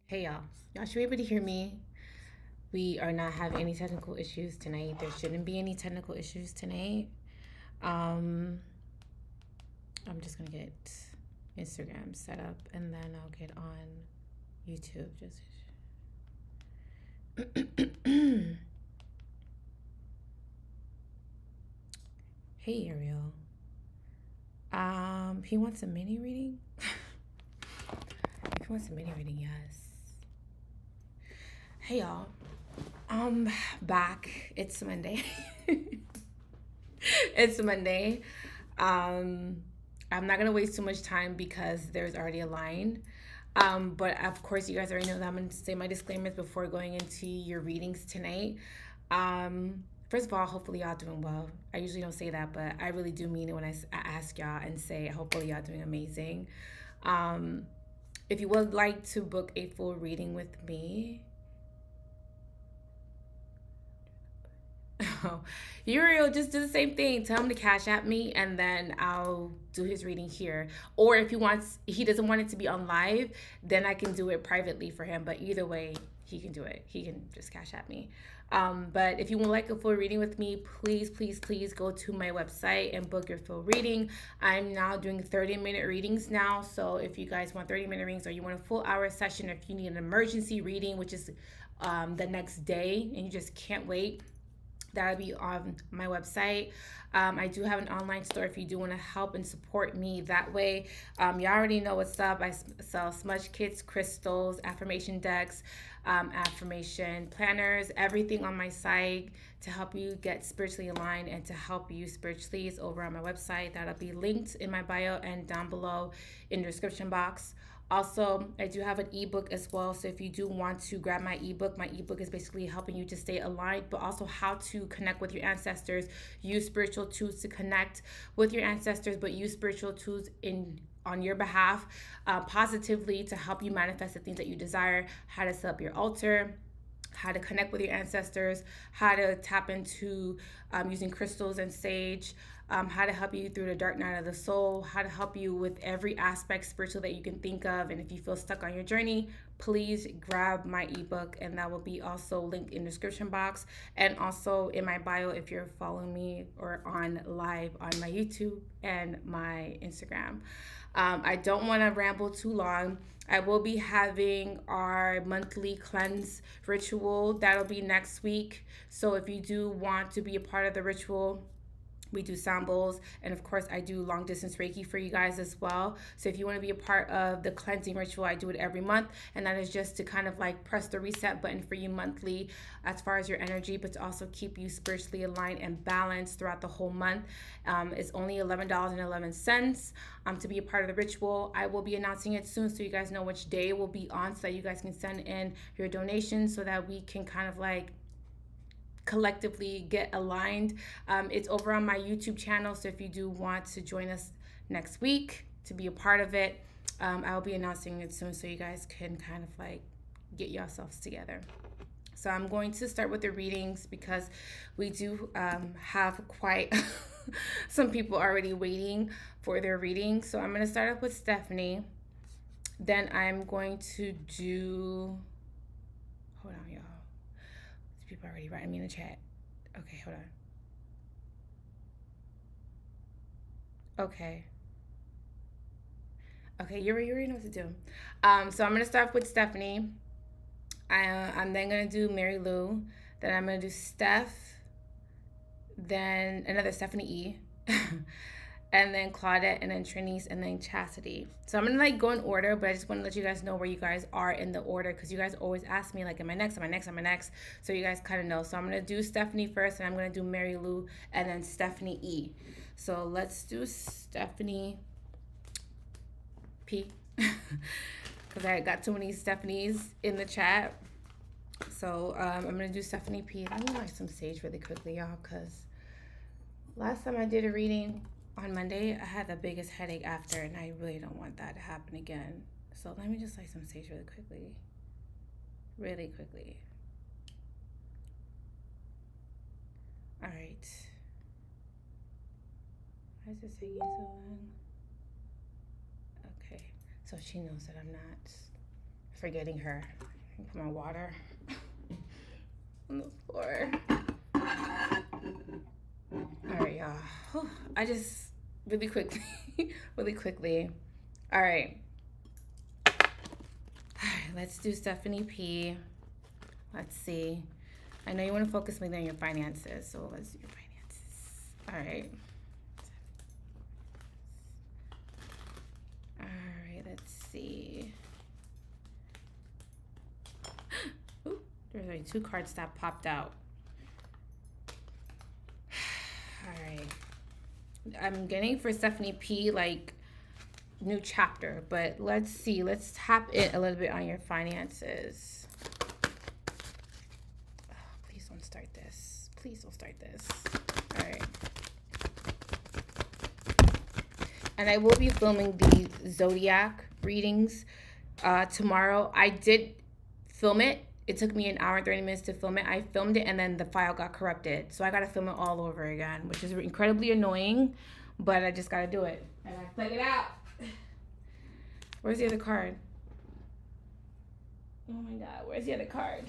Hey y'all should be able to hear me. We are not having any technical issues tonight. There shouldn't be any technical issues tonight. Um, I'm just gonna get Instagram set up and then I'll get on YouTube. Just hey Ariel. He wants a mini reading. If he wants a mini reading, yes. Hey y'all. Back. It's Monday. It's Monday. I'm not gonna waste too much time because there's already a line. But of course, you guys already know that I'm gonna say my disclaimers before going into your readings tonight. First of all, hopefully y'all doing well. I usually don't say that, but I really do mean it when I ask y'all and say hopefully y'all doing amazing. Um, if you would like to book a full reading with me, Uriel, just do the same thing. Tell him to cash at me, and then I'll do his reading here. Or if he doesn't want it to be on live, then I can do it privately for him. But either way, he can do it. He can just cash at me. But if you would like a full reading with me, please, please, please go to my website and book your full reading. I'm now doing 30-minute readings now. So if you guys want 30-minute readings or you want a full hour session, or if you need an emergency reading, which is the next day, and you just can't wait, that'll be on my website. I do have an online store if you do want to help and support me that way. You already know what's up. I sell smudge kits, crystals, affirmation decks, affirmation planners, everything on my site to help you get spiritually aligned and to help you spiritually is over on my website. That'll be linked in my bio and down below in the description box. Also, I do have an ebook as well. So if you do want to grab my ebook is basically helping you to stay aligned, but also how to connect with your ancestors, use spiritual tools to connect with your ancestors, but use spiritual tools on your behalf, positively to help you manifest the things that you desire, how to set up your altar, how to connect with your ancestors, how to tap into using crystals and sage, how to help you through the dark night of the soul, how to help you with every aspect spiritual that you can think of. And if you feel stuck on your journey, please grab my ebook, and that will be also linked in the description box and also in my bio if you're following me or on live on my YouTube and my Instagram. I don't want to ramble too long. I will be having our monthly cleanse ritual. That'll be next week. So if you do want to be a part of the ritual, we do sound bowls, and of course I do long distance Reiki for you guys as well. So if you want to be a part of the cleansing ritual, I do it every month, and that is just to kind of like press the reset button for you monthly as far as your energy, but to also keep you spiritually aligned and balanced throughout the whole month. It's only $11.11 to be a part of the ritual. I will be announcing it soon so you guys know which day it will be on, so that you guys can send in your donations so that we can kind of like collectively get aligned. It's over on my YouTube channel, so if you do want to join us next week to be a part of it, I'll be announcing it soon so you guys can kind of like get yourselves together. So I'm going to start with the readings because we do have quite some people already waiting for their reading. So I'm going to start off with Stephanie. Then I'm going to do, hold on y'all, people are already writing me in the chat. Okay, hold on. Okay, you already know what to do. So I'm gonna start with Stephanie. I'm then gonna do Mary Lou. Then I'm gonna do Steph. Then another Stephanie E. And then Claudette, and then Trinice, and then Chastity. So I'm gonna like go in order, but I just want to let you guys know where you guys are in the order, because you guys always ask me like, am I next? Am I next? Am I next? So you guys kind of know. So I'm gonna do Stephanie first, and I'm gonna do Mary Lou, and then Stephanie E. So let's do Stephanie P, because I got too many Stephanies in the chat. So I'm gonna do Stephanie P. Let me light some sage really quickly, y'all, because last time I did a reading on Monday, I had the biggest headache after, and I really don't want that to happen again. So let me just light some sage really quickly. Really quickly. All right. Why is this taking so long? Okay. So she knows that I'm not forgetting her. Put my water on the floor. All right, y'all. I just really quickly, really quickly. All right. Let's do Stephanie P. Let's see. I know you want to focus mainly on your finances, so let's do your finances. All right. All right, let's see. Ooh, there's only 2 cards that popped out. All right. I'm getting for Stephanie P, like, new chapter, but let's see. Let's tap it a little bit on your finances. Oh, please don't start this. Please don't start this. All right. And I will be filming the Zodiac readings tomorrow. I did film it. It took me 1 hour and 30 minutes to film it. I filmed it and then the file got corrupted. So I got to film it all over again, which is incredibly annoying, but I just got to do it. And I plug it out. Where's the other card? Oh my God, where's the other card?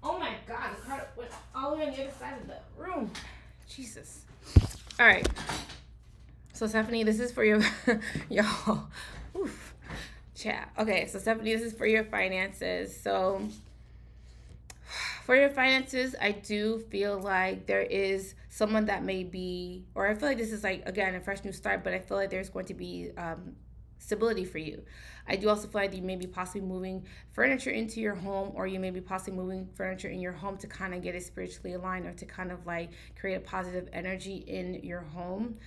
Oh my God, the card went all the way on the other side of the room. Jesus. All right. So Stephanie, this is for your, y'all. Oof. Chat. Okay, so Stephanie, this is for your finances. So for your finances, I do feel like there is someone that may be, or I feel like this is like, again, a fresh new start, but I feel like there's going to be stability for you. I do also feel like you may be possibly moving furniture into your home, or you may be possibly moving furniture in your home to kind of get it spiritually aligned, or to kind of like create a positive energy in your home.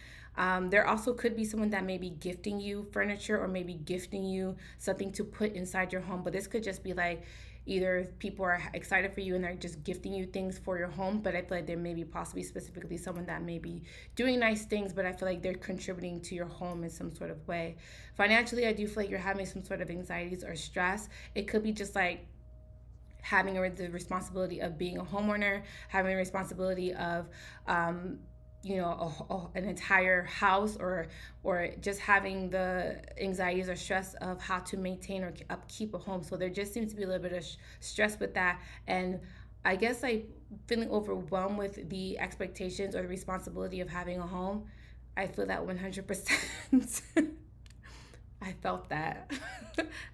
There also could be someone that may be gifting you furniture, or maybe gifting you something to put inside your home, but this could just be like either people are excited for you and they're just gifting you things for your home, but I feel like there may be possibly specifically someone that may be doing nice things, but I feel like they're contributing to your home in some sort of way. Financially, I do feel like you're having some sort of anxieties or stress. It could be just like having the responsibility of being a homeowner, having the responsibility of an entire house, or just having the anxieties or stress of how to maintain or upkeep a home. So there just seems to be a little bit of stress with that, and I guess like feeling overwhelmed with the expectations or the responsibility of having a home. I feel that 100%. I felt that.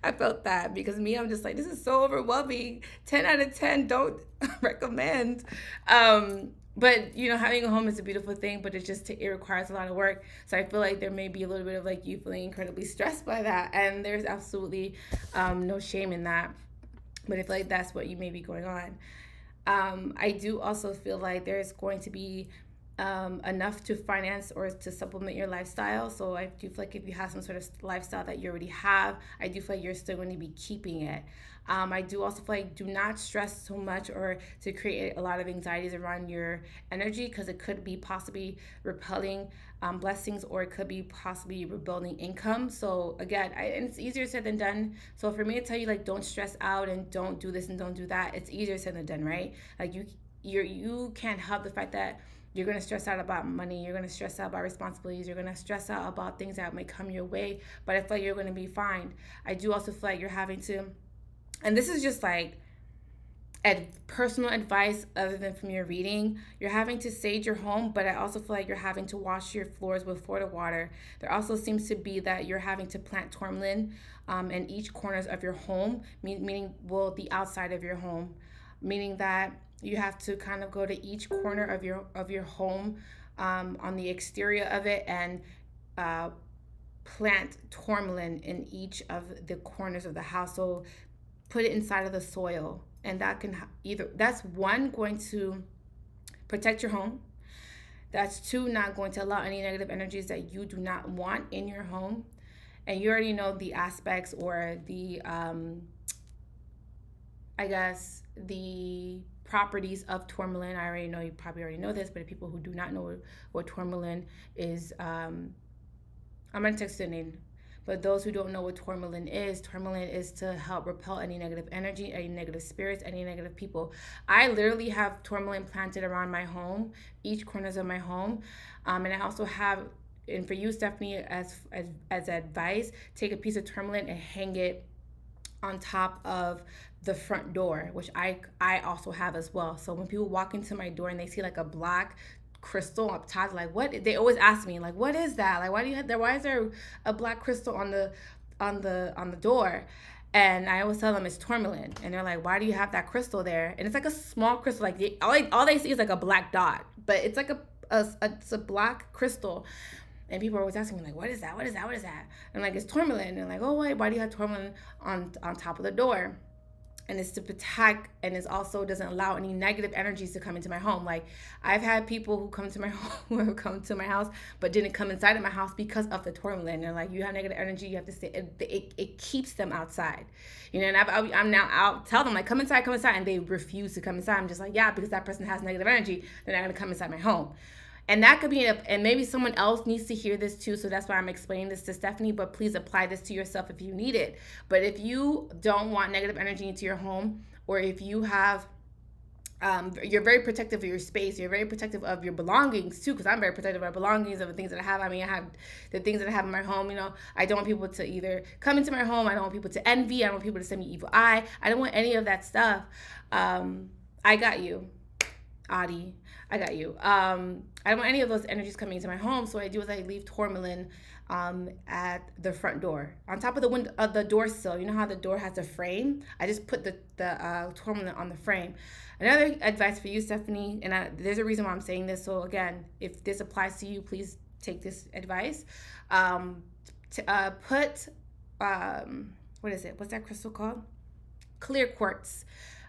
I felt that because me, I'm just like, this is so overwhelming. 10 out of 10, don't recommend. But, having a home is a beautiful thing, but it requires a lot of work. So I feel like there may be a little bit of like you feeling incredibly stressed by that. And there's absolutely no shame in that. But I feel like that's what you may be going on. I do also feel like there's going to be enough to finance or to supplement your lifestyle. So I do feel like if you have some sort of lifestyle that you already have, I do feel like you're still going to be keeping it. I do also feel like do not stress so much or to create a lot of anxieties around your energy, because it could be possibly repelling blessings, or it could be possibly rebuilding income. So again, and it's easier said than done. So for me to tell you like don't stress out and don't do this and don't do that, it's easier said than done, right? Like you can't help the fact that you're going to stress out about money. You're going to stress out about responsibilities. You're going to stress out about things that may come your way. But I feel like you're going to be fine. I do also feel like you're having to, and this is just like personal advice other than from your reading, you're having to sage your home, but I also feel like you're having to wash your floors with Florida water. There also seems to be that you're having to plant tourmaline in each corners of your home, meaning the outside of your home, meaning that you have to kind of go to each corner of your home on the exterior of it and plant tourmaline in each of the corners of the house. So put it inside of the soil, and that can that's one, going to protect your home. That's two, not going to allow any negative energies that you do not want in your home. And you already know the aspects or the the properties of tourmaline. I already know, you probably already know this, but people who do not know what tourmaline is, I'm gonna text the name. But those who don't know what tourmaline is to help repel any negative energy, any negative spirits, any negative people. I literally have tourmaline planted around my home, each corners of my home, and I also have, and for you, Stephanie, as advice, take a piece of tourmaline and hang it on top of the front door, which I also have as well. So when people walk into my door and they see like a black crystal up top, like what, they always ask me like, what is that? Like, why do you have there? Why is there a black crystal on the door? And I always tell them it's tourmaline, and they're like, "Why do you have that crystal there?" And it's like a small crystal, like all they see is like a black dot, but it's like it's a black crystal. And people are always asking me like, "What is that? What is that? What is that?" And I'm like, "It's tourmaline." And they're like, "Oh wait, why do you have tourmaline on top of the door?" And it's to protect, and it also doesn't allow any negative energies to come into my home. Like I've had people who come to my home, who have come to my house but didn't come inside of my house because of the tourmaline. They're like, you have negative energy, you have to stay. It keeps them outside, you know. And I'm now, I'll tell them like, come inside, and they refuse to come inside. I'm just like, yeah, because that person has negative energy, they're not gonna come inside my home. And that could be, and maybe someone else needs to hear this too. So that's why I'm explaining this to Stephanie, but please apply this to yourself if you need it. But if you don't want negative energy into your home, or if you have, you're very protective of your space, you're very protective of your belongings too, because I'm very protective of my belongings, of the things that I have. I mean, I have the things that I have in my home, you know. I don't want people to either come into my home, I don't want people to envy, I don't want people to send me evil eye, I don't want any of that stuff. I got you, Adi. I got you. I don't want any of those energies coming into my home. So what I do is I leave tourmaline at the front door, on top of the window, of the door sill. You know how the door has a frame? I just put the tourmaline on the frame. Another advice for you, Stephanie, and there's a reason why I'm saying this. So again, if this applies to you, please take this advice. Put what is it? What's that crystal called? Clear quartz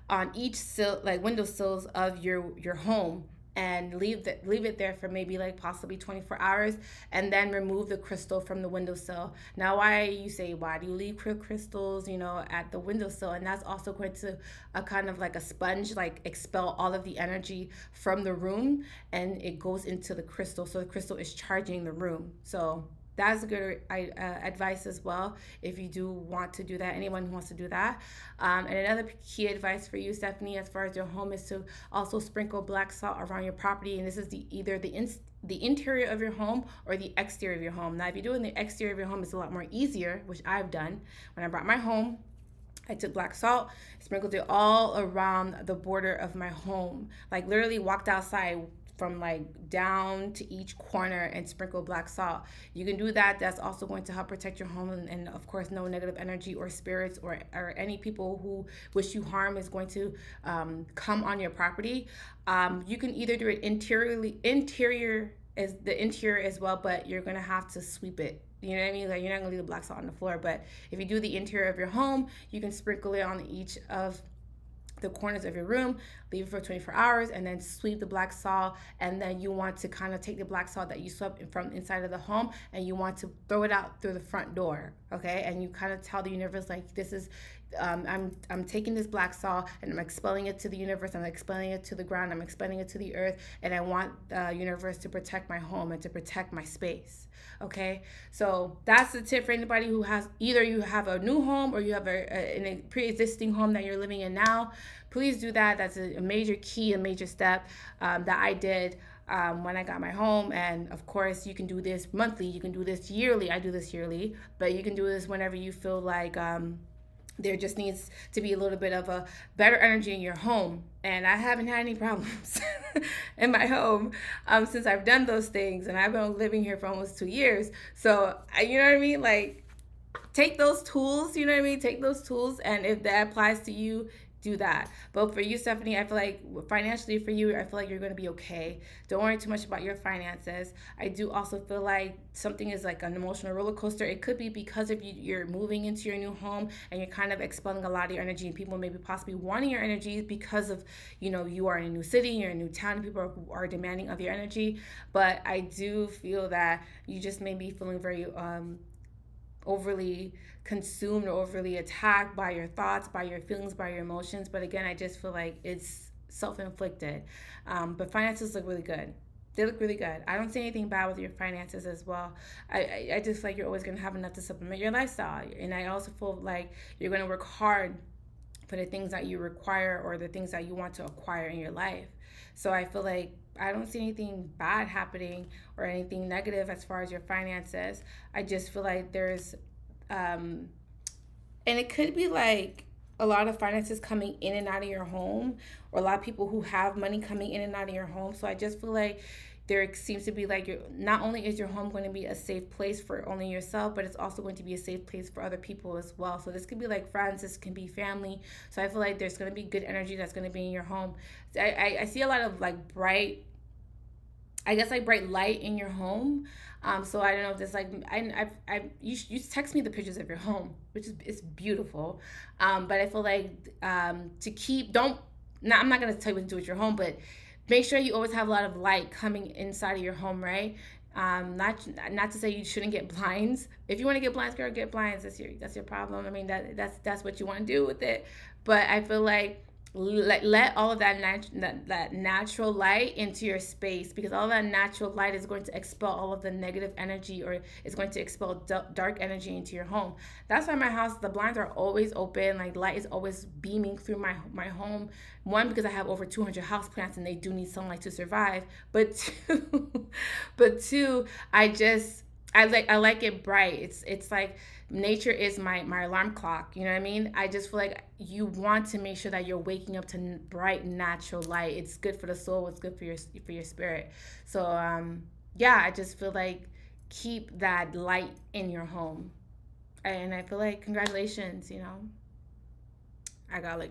on each sill, like window sills of your home, and leave it there for maybe like possibly 24 hours, and then remove the crystal from the windowsill. Now, why do you leave crystals, you know, at the windowsill? And that's also going to kind of like a sponge, like expel all of the energy from the room, and it goes into the crystal, so the crystal is charging the room. So that's a good advice as well, if you do want to do that, anyone who wants to do that. And another key advice for you, Stephanie, as far as your home, is to also sprinkle black salt around your property. And this is either the interior of your home or the exterior of your home. Now, if you're doing the exterior of your home, it's a lot more easier, which I've done. When I brought my home, I took black salt, sprinkled it all around the border of my home, like literally walked outside from like down to each corner and sprinkle black salt. You can do that. That's also going to help protect your home, and of course no negative energy or spirits or any people who wish you harm is going to come on your property. You can either do it interior as well, but you're gonna have to sweep it. You know what I mean? Like, you're not gonna leave the black salt on the floor, but if you do the interior of your home, you can sprinkle it on each of the corners of your room, leave it for 24 hours, and then sweep the black salt. And then you want to kind of take the black salt that you swept from inside of the home, and you want to throw it out through the front door, okay? And you kind of tell the universe, like, this is, I'm taking this black salt and I'm expelling it to the universe, I'm expelling it to the ground, I'm expelling it to the earth, and I want the universe to protect my home and to protect my space, okay? So that's the tip for anybody who has, either you have a new home or you have a pre-existing home that you're living in now. Please do that. That's a major key, a major step that I did when I got my home. And of course, you can do this monthly, you can do this yearly. I do this yearly, but you can do this whenever you feel like there just needs to be a little bit of a better energy in your home. And I haven't had any problems in my home since I've done those things. And I've been living here for almost 2 years. So, you know what I mean? Like, take those tools, you know what I mean? Take those tools, and if that applies to you, do that. But for you, Stephanie, I feel like financially for you, I feel like you're going to be okay. Don't worry too much about your finances. I do also feel like something is like an emotional roller coaster. It could be because of you're moving into your new home and you're kind of expelling a lot of your energy, and people maybe possibly wanting your energy because of, you know, you are in a new city, you're in a new town, and people are demanding of your energy. But I do feel that you just may be feeling very overly consumed or overly attacked by your thoughts, by your feelings, by your emotions. But again, I just feel like it's self-inflicted. But finances look really good. They look really good. I don't see anything bad with your finances as well. I just feel like you're always going to have enough to supplement your lifestyle. And I also feel like you're going to work hard for the things that you require or the things that you want to acquire in your life. So I feel like I don't see anything bad happening or anything negative as far as your finances. I just feel like there's And it could be like a lot of finances coming in and out of your home, or a lot of people who have money coming in and out of your home. So I just feel like there seems to be like your, not only is your home going to be a safe place for only yourself, but it's also going to be a safe place for other people as well. So this could be like friends, this can be family. So I feel like there's going to be good energy that's going to be in your home. I see a lot of like bright, I guess like bright light in your home. So I don't know if this like you text me the pictures of your home, which is it's beautiful. But I feel like to keep don't not I'm not gonna tell you what to do with your home, but make sure you always have a lot of light coming inside of your home, right? Not to say you shouldn't get blinds. If you want to get blinds, girl, get blinds. That's your problem. I mean that's what you want to do with it. But I feel like let all of that natural light into your space, because all that natural light is going to expel all of the negative energy, or it's going to expel dark energy into your home. That's why my house, the blinds are always open, like light is always beaming through my home. One, because I have over 200 houseplants and they do need sunlight to survive, but two but two, I like it bright. It's like nature is my alarm clock. You know what I mean? I just feel like you want to make sure that you're waking up to bright natural light. It's good for the soul. It's good for your spirit. So yeah, I just feel like keep that light in your home. And I feel like congratulations. You know, I got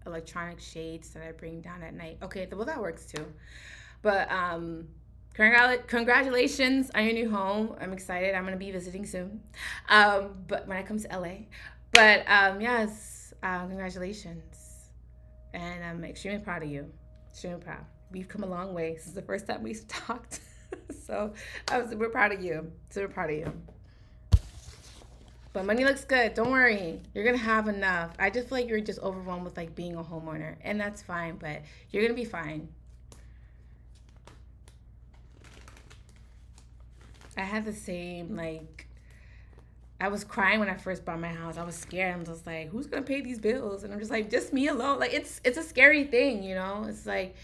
electronic shades that I bring down at night. Okay, well that works too. But congratulations on your new home. I'm excited. I'm gonna be visiting soon. But when I come to LA, but yes, congratulations, and I'm extremely proud of you. Extremely proud. We've come a long way since the first time we talked. So I was super proud of you. Super proud of you. But money looks good. Don't worry. You're gonna have enough. I just feel like you're just overwhelmed with like being a homeowner, and that's fine. But you're gonna be fine. I had the same like I was crying when I first bought my house. I was scared. I'm just like, who's gonna pay these bills? And I'm just like, just me alone. Like it's a scary thing, you know? It's like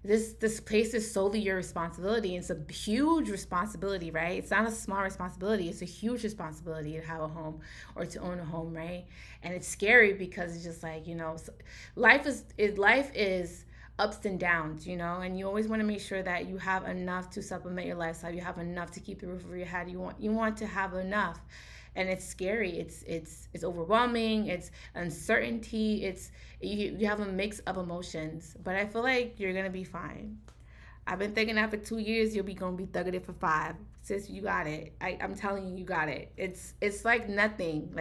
this place is solely your responsibility. It's a huge responsibility, right? It's not a small responsibility. It's a huge responsibility to have a home or to own a home, right? And it's scary because it's just like, you know, life is ups and downs, you know, and you always want to make sure that you have enough to supplement your lifestyle. You have enough to keep the roof over your head. You want to have enough, and it's scary. It's overwhelming. It's uncertainty. You have a mix of emotions, but I feel like you're gonna be fine. I've been thinking that for 2 years. You'll be gonna be thugging it for 5. Sis, you got it. I'm telling you, you got it. It's like nothing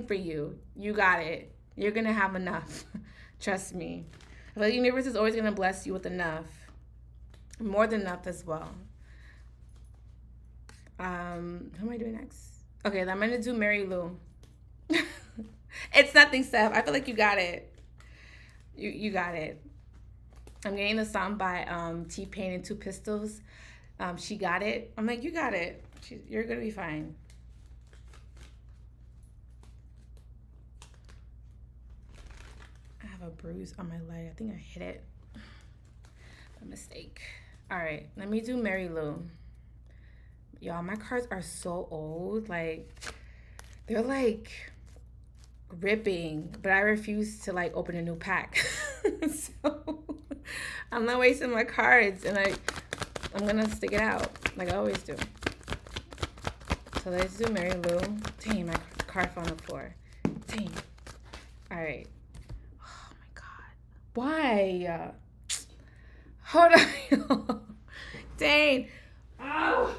for you. You got it. You're gonna have enough. Trust me. The universe is always going to bless you with enough, more than enough as well. Who am I doing next? Okay, I'm going to do Mary Lou. It's nothing, Steph. I feel like you got it. You got it. I'm getting the song by T-Pain and Two Pistols. She got it. I'm like, you got it. You're going to be fine. A bruise on my leg. I think I hit it. A mistake. All right, let me do Mary Lou. Y'all, my cards are so old. Like, they're like ripping, but I refuse to like open a new pack. So I'm not wasting my cards, and I'm gonna stick it out like I always do. So let's do Mary Lou. Dang, my card fell on the floor. Dang. All right. Why? Hold on. Dang. Oh.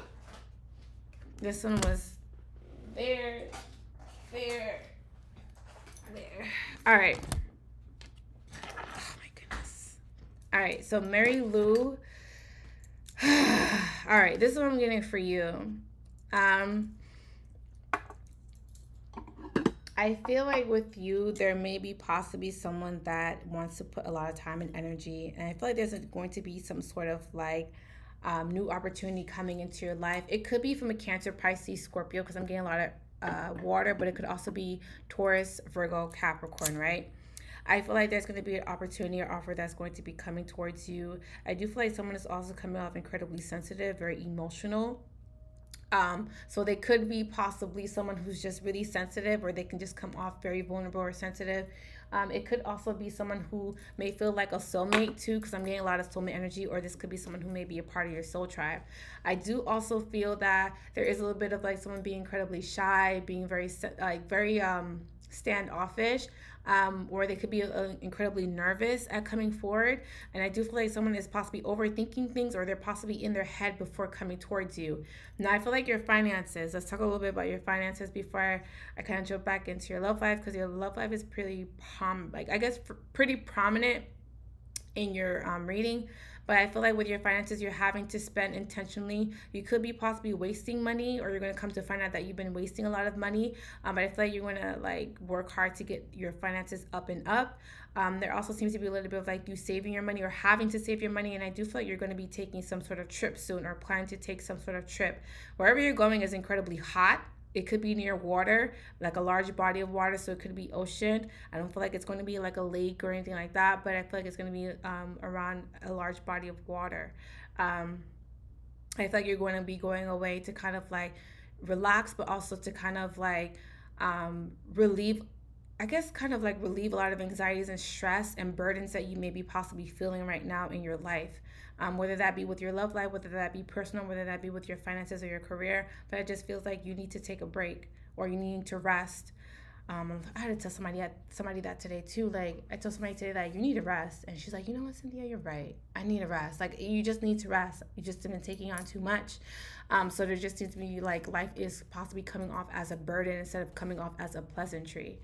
This one was there. All right. Oh my goodness. All right. So Mary Lou. All right. This is what I'm getting for you. I feel like with you, there may be possibly someone that wants to put a lot of time and energy. And I feel like there's going to be some sort of like new opportunity coming into your life. It could be from a Cancer, Pisces, Scorpio, because I'm getting a lot of water, but it could also be Taurus, Virgo, Capricorn, right? I feel like there's going to be an opportunity or offer that's going to be coming towards you. I do feel like someone is also coming off incredibly sensitive, very emotional. So they could be possibly someone who's just really sensitive, or they can just come off very vulnerable or sensitive. It could also be someone who may feel like a soulmate too, because I'm getting a lot of soulmate energy, or this could be someone who may be a part of your soul tribe. I do also feel that there is a little bit of like someone being incredibly shy, being very standoffish, or they could be incredibly nervous at coming forward. And I do feel like someone is possibly overthinking things, or they're possibly in their head before coming towards you. Now, I feel like your finances, let's talk a little bit about your finances before I kind of jump back into your love life, because your love life is pretty, pretty prominent in your reading. But I feel like with your finances, you're having to spend intentionally. You could be possibly wasting money, or you're going to come to find out that you've been wasting a lot of money. But I feel like you're going to like work hard to get your finances up and up. There also seems to be a little bit of like you saving your money or having to save your money. And I do feel like you're going to be taking some sort of trip soon, or planning to take some sort of trip. Wherever you're going is incredibly hot. It could be near water, like a large body of water, so it could be ocean. I don't feel like it's going to be like a lake or anything like that, but I feel like it's going to be around a large body of water. I feel like you're going to be going away to kind of like relax, but also to kind of like relieve, I guess, kind of like relieve a lot of anxieties and stress and burdens that you may be possibly feeling right now in your life. Whether that be with your love life, whether that be personal, whether that be with your finances or your career. But it just feels like you need to take a break, or you need to rest. I had to tell somebody that today too. Like, I told somebody today that you need to rest, and she's like, you know what, Cynthia, you're right. I need to rest. Like, you just need to rest. You just have been taking on too much. So there just needs to be like life is possibly coming off as a burden instead of coming off as a pleasantry.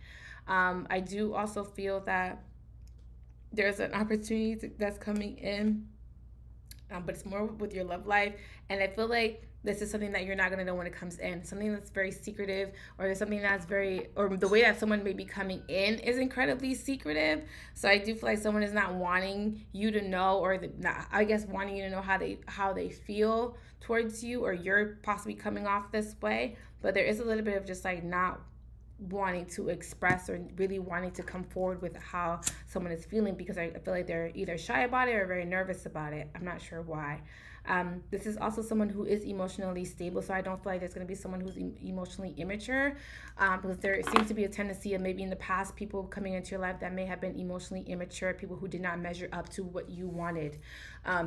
I do also feel that there's an opportunity that's coming in, but it's more with your love life. And I feel like this is something that you're not going to know when it comes in. Something that's very secretive, or there's something that's very, or the way that someone may be coming in is incredibly secretive. So I do feel like someone is not wanting you to know, or not, I guess wanting you to know how they feel towards you, or you're possibly coming off this way. But there is a little bit of just like not wanting to express, or really wanting to come forward with how someone is feeling, because I feel like they're either shy about it or very nervous about it. I'm not sure why. This is also someone who is emotionally stable, so I don't feel like there's going to be someone who's emotionally immature, because there seems to be a tendency of maybe in the past people coming into your life that may have been emotionally immature, people who did not measure up to what you wanted.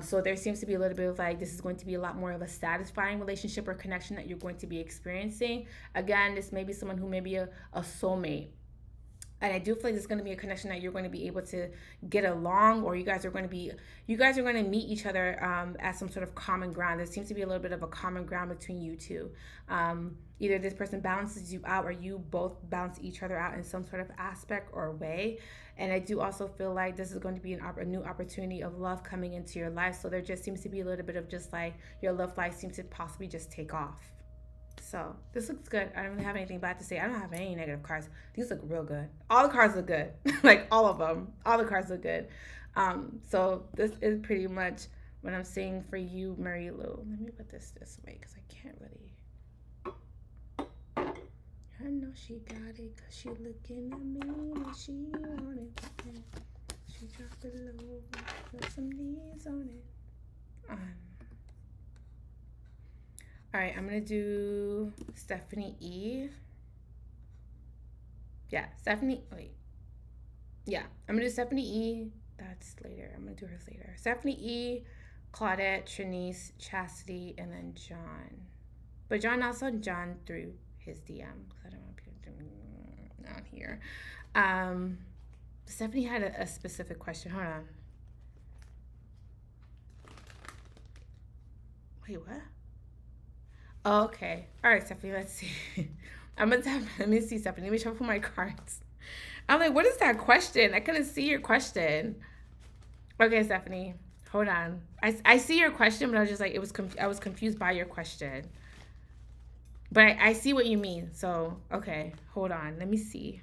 So there seems to be a little bit of like this is going to be a lot more of a satisfying relationship or connection that you're going to be experiencing. Again, this may be someone who may be a soulmate. And I do feel like there's going to be a connection that you're going to be able to get along, or you guys are going to meet each other at some sort of common ground. There seems to be a little bit of a common ground between you two. Either this person balances you out, or you both balance each other out in some sort of aspect or way. And I do also feel like this is going to be a new opportunity of love coming into your life. So there just seems to be a little bit of just like your love life seems to possibly just take off. So this looks good. I don't really have anything bad to say. I don't have any negative cards. These look real good. All the cards look good. Like all of them. All the cards look good. So this is pretty much what I'm saying for you, Mary Lou. Let me put this way because I can't really. I know she got it because she looking at me and she want it. She dropped it low, put some knees on it. All right, I'm going to do Stephanie E. Yeah, Stephanie, wait. Yeah, I'm going to do Stephanie E. That's later. I'm going to do hers later. Stephanie E., Claudette, Trinice, Chastity, and then John. But John also John through his DM, because I don't want people down here. Stephanie had a specific question. Hold on. Wait, what? Oh, okay. All right, Stephanie, let's see. Let me see, Stephanie. Let me shuffle my cards. I'm like, what is that question? I couldn't see your question. Okay, Stephanie, hold on. I see your question, but I was just like, I was confused by your question. But I see what you mean. So, okay, hold on. Let me see.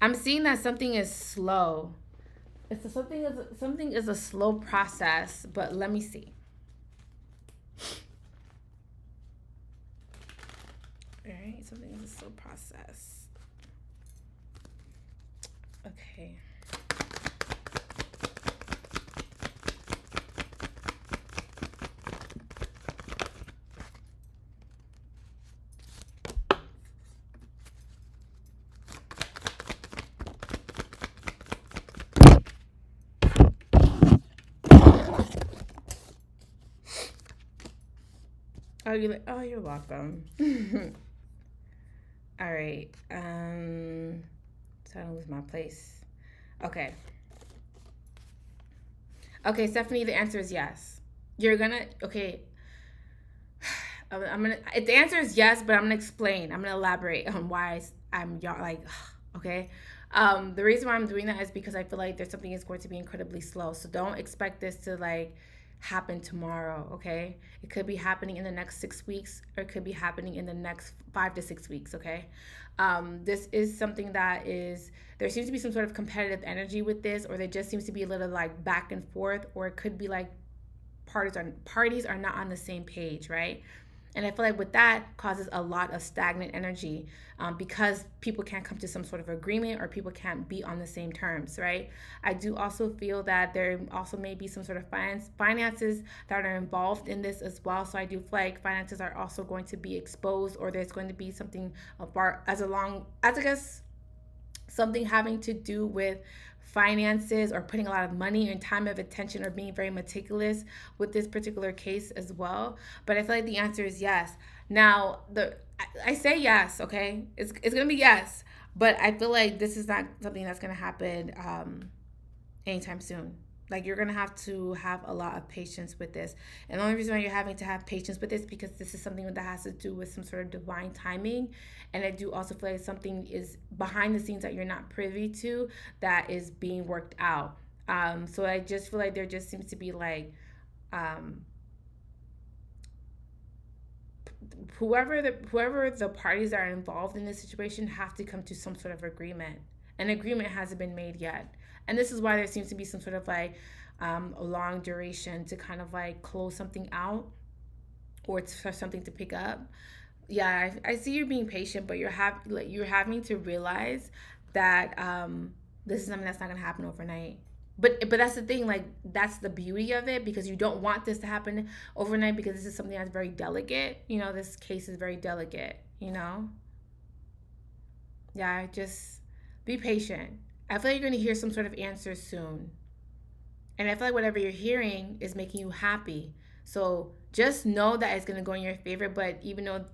I'm seeing that something is slow. Something is a slow process, but let me see. All right, something is a slow process. Okay. Oh, you're welcome. All right. So I don't lose my place. Okay. Okay, Stephanie, the answer is yes. You're gonna okay. I'm gonna. The answer is yes, but I'm gonna explain. I'm gonna elaborate on why I'm like, okay. The reason why I'm doing that is because I feel like there's something is going to be incredibly slow. So don't expect this to like happen tomorrow. Okay, it could be happening in the next 6 weeks, or it could be happening in the next 5 to 6 weeks. Okay, this is something that is. There seems to be some sort of competitive energy with this, or there just seems to be a little like back and forth, or it could be like parties are not on the same page, right? And I feel like with that causes a lot of stagnant energy, because people can't come to some sort of agreement, or people can't be on the same terms, right? I do also feel that there also may be some sort of finances that are involved in this as well. So I do feel like finances are also going to be exposed, or there's going to be something apart as along as I guess something having to do with finances, or putting a lot of money and time of attention, or being very meticulous with this particular case as well. But I feel like the answer is yes. Now, I say yes, okay? It's gonna be yes, but I feel like this is not something that's gonna happen anytime soon. Like, you're gonna have to have a lot of patience with this, and the only reason why you're having to have patience with this because this is something that has to do with some sort of divine timing, and I do also feel like something is behind the scenes that you're not privy to that is being worked out. So I just feel like there just seems to be like um, whoever the parties that are involved in this situation have to come to some sort of agreement. An agreement hasn't been made yet, and this is why there seems to be some sort of like a long duration to kind of like close something out, or it's for something to pick up. Yeah, I see you being patient, but you're having to realize that this is something that's not gonna happen overnight. But that's the thing, like that's the beauty of it, because you don't want this to happen overnight, because this is something that's very delicate. This case is very delicate. Yeah, just be patient. I feel like you're gonna hear some sort of answer soon. And I feel like whatever you're hearing is making you happy. So just know that it's gonna go in your favor. But even though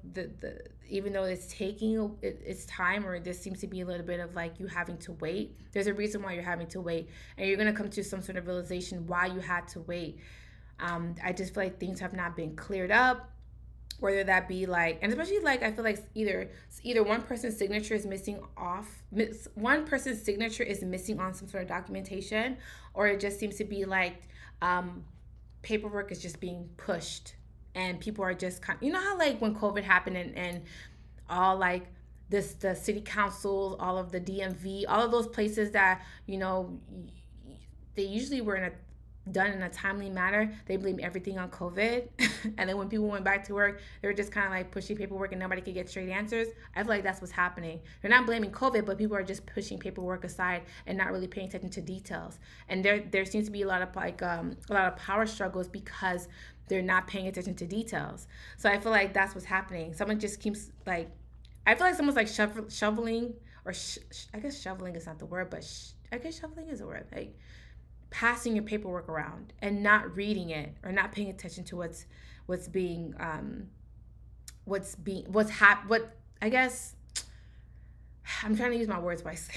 even though it's taking its time, or this seems to be a little bit of like you having to wait, there's a reason why you're having to wait, and you're gonna come to some sort of realization why you had to wait. I just feel like things have not been cleared up, whether that be like, and especially like I feel like either one person's signature is missing off one person's signature is missing on some sort of documentation, or it just seems to be like paperwork is just being pushed, and people are just how like when COVID happened, and all like the city councils, all of the DMV, all of those places that they usually were done in a timely manner, they blame everything on COVID. And then when people went back to work, they were just kind of like pushing paperwork, and nobody could get straight answers. I feel like that's what's happening. They're not blaming COVID, but people are just pushing paperwork aside and not really paying attention to details. And there seems to be a lot of power struggles because they're not paying attention to details. So I feel like that's what's happening. Someone just keeps like, I feel like someone's like shoveling, or I guess shoveling is not the word, but I guess shoveling is a word. Like passing your paperwork around and not reading it, or not paying attention to what I guess I'm trying to use my words wisely.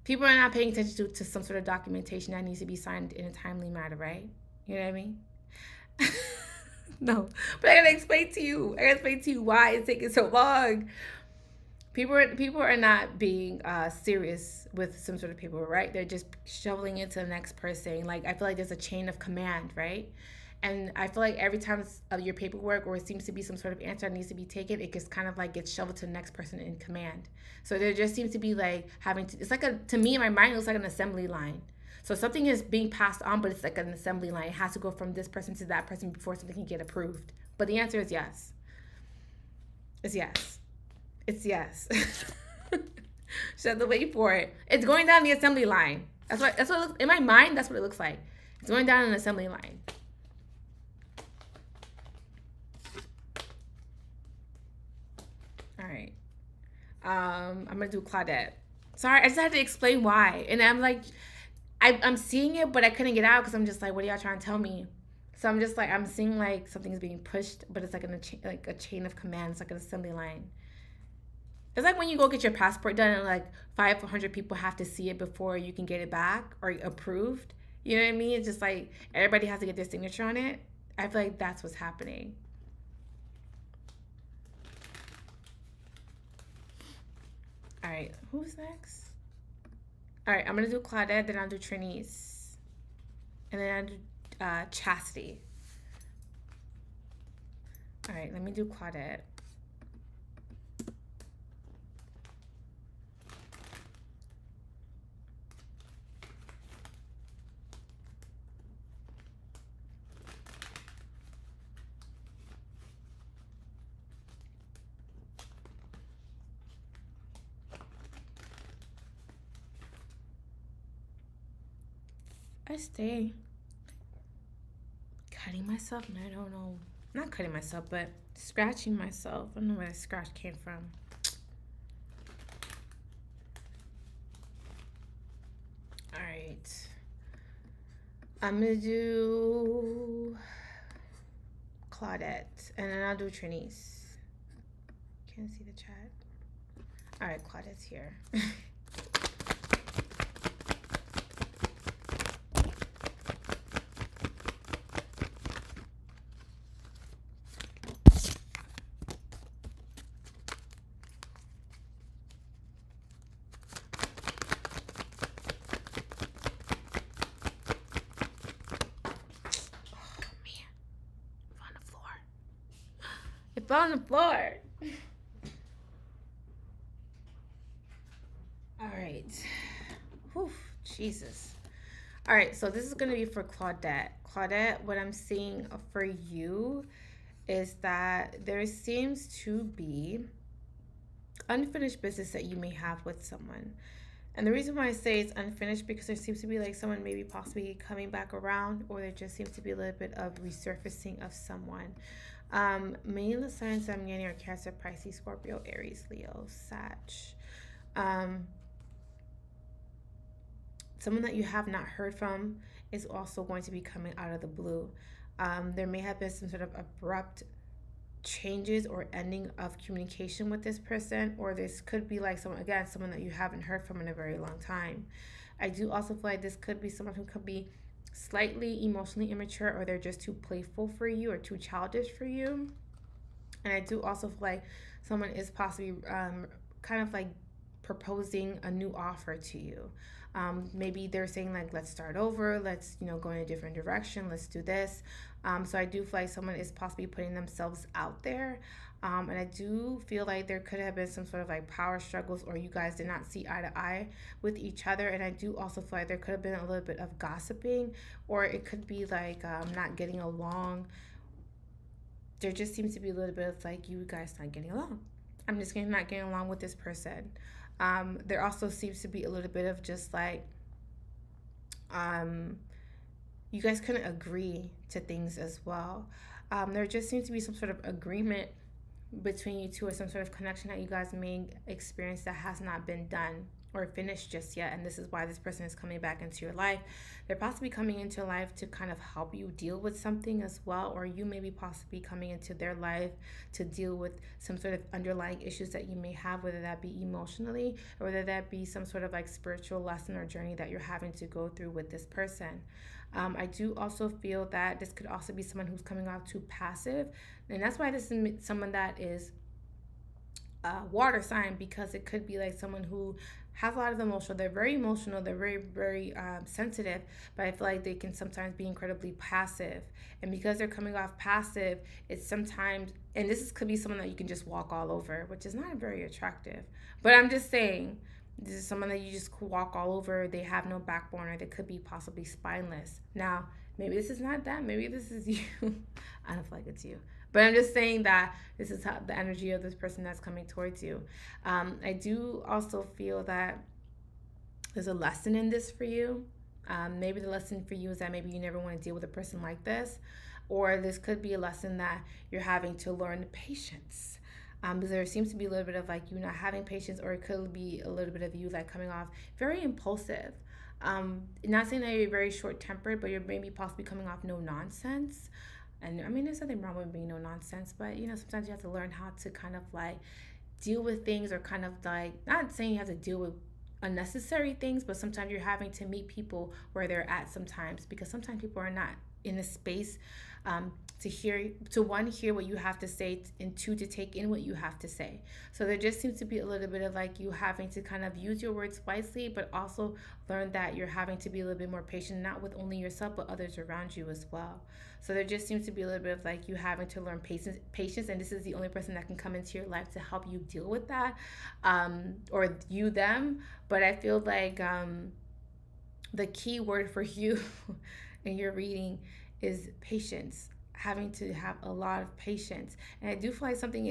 People are not paying attention to some sort of documentation that needs to be signed in a timely manner, right? You know what I mean? No, but I gotta explain to you why it's taking so long. People are not being serious with some sort of paperwork, right? They're just shoveling it to the next person. Like, I feel like there's a chain of command, right? And I feel like every time your paperwork, or it seems to be some sort of answer that needs to be taken, it just kind of like gets shoveled to the next person in command. So there just seems to be like it's like to me in my mind, it looks like an assembly line. So something is being passed on, but it's like an assembly line. It has to go from this person to that person before something can get approved. But the answer is yes. It's yes. It's yes. Just have to wait for it. It's going down the assembly line. That's what it looks, in my mind, that's what it looks like. It's going down an assembly line. All right. I'm gonna do Claudette. Sorry, I just had to explain why. And I'm like, I'm seeing it, but I couldn't get out because I'm just like, what are y'all trying to tell me? So I'm just like, I'm seeing like something's being pushed, but it's like like a chain of commands, like an assembly line. It's like when you go get your passport done and like 500 people have to see it before you can get it back or approved. You know what I mean? It's just like everybody has to get their signature on it. I feel like that's what's happening. All right, who's next? All right, I'm gonna do Claudette, then I'll do Trinice, and then I'll do Chastity. All right, let me do Claudette. I stay cutting myself, and I don't know. Not cutting myself, but scratching myself. I don't know where the scratch came from. All right. I'm gonna do Claudette, and then I'll do Trinice. Can't see the chat. All right, Claudette's here. It fell on the floor. All right. Whew, Jesus. All right, so this is going to be for Claudette. Claudette, what I'm seeing for you is that there seems to be unfinished business that you may have with someone. And the reason why I say it's unfinished because there seems to be like someone maybe possibly coming back around, or there just seems to be a little bit of resurfacing of someone. Main the signs I'm getting are Cancer, Pisces, Scorpio, Aries, Leo, Sag. Someone that you have not heard from is also going to be coming out of the blue. There may have been some sort of abrupt changes or ending of communication with this person, or this could be like someone that you haven't heard from in a very long time. I do also feel like this could be someone who could be slightly emotionally immature, or they're just too playful for you or too childish for you. And I do also feel like someone is possibly kind of like proposing a new offer to you. Maybe they're saying like, let's start over, let's go in a different direction, let's do this. So I do feel like someone is possibly putting themselves out there. And I do feel like there could have been some sort of like power struggles, or you guys did not see eye to eye with each other. And I do also feel like there could have been a little bit of gossiping, or it could be like not getting along. There just seems to be a little bit of like you guys not getting along. I'm just not getting along with this person. There also seems to be a little bit of just like you guys couldn't agree to things as well. There just seems to be some sort of agreement between you two, or some sort of connection that you guys may experience that has not been done or finished just yet. And this is why this person is coming back into your life. They're possibly coming into your life to kind of help you deal with something as well, or you may be possibly coming into their life to deal with some sort of underlying issues that you may have, whether that be emotionally, or whether that be some sort of like spiritual lesson or journey that you're having to go through with this person. I do also feel that this could also be someone who's coming off too passive, and that's why this is someone that is water sign, because it could be like someone who has a lot of emotion. They're very emotional. They're very, very sensitive, but I feel like they can sometimes be incredibly passive. And because they're coming off passive, it's sometimes, and could be someone that you can just walk all over, which is not very attractive. But I'm just saying, this is someone that you just walk all over. They have no backbone, or they could be possibly spineless. Now, Maybe this is not that. Maybe this is you. I don't feel like it's you. But I'm just saying that this is how the energy of this person that's coming towards you. I do also feel that there's a lesson in this for you. Maybe the lesson for you is that maybe you never want to deal with a person like this, or this could be a lesson that you're having to learn patience. Because there seems to be a little bit of like you not having patience, or it could be a little bit of you like coming off very impulsive. Not saying that you're very short tempered, but you're maybe possibly coming off no nonsense. And I mean, there's nothing wrong with being no nonsense, but you know, sometimes you have to learn how to kind of like deal with things, or kind of like, not saying you have to deal with unnecessary things, but sometimes you're having to meet people where they're at sometimes, because sometimes people are not in a space to hear, to one, hear what you have to say, and two, to take in what you have to say. So there just seems to be a little bit of like you having to kind of use your words wisely, but also learn that you're having to be a little bit more patient, not with only yourself, but others around you as well. So there just seems to be a little bit of like you having to learn patience, and this is the only person that can come into your life to help you deal with that, or you them. But I feel like the key word for you in your reading is patience, having to have a lot of patience. And I do feel like something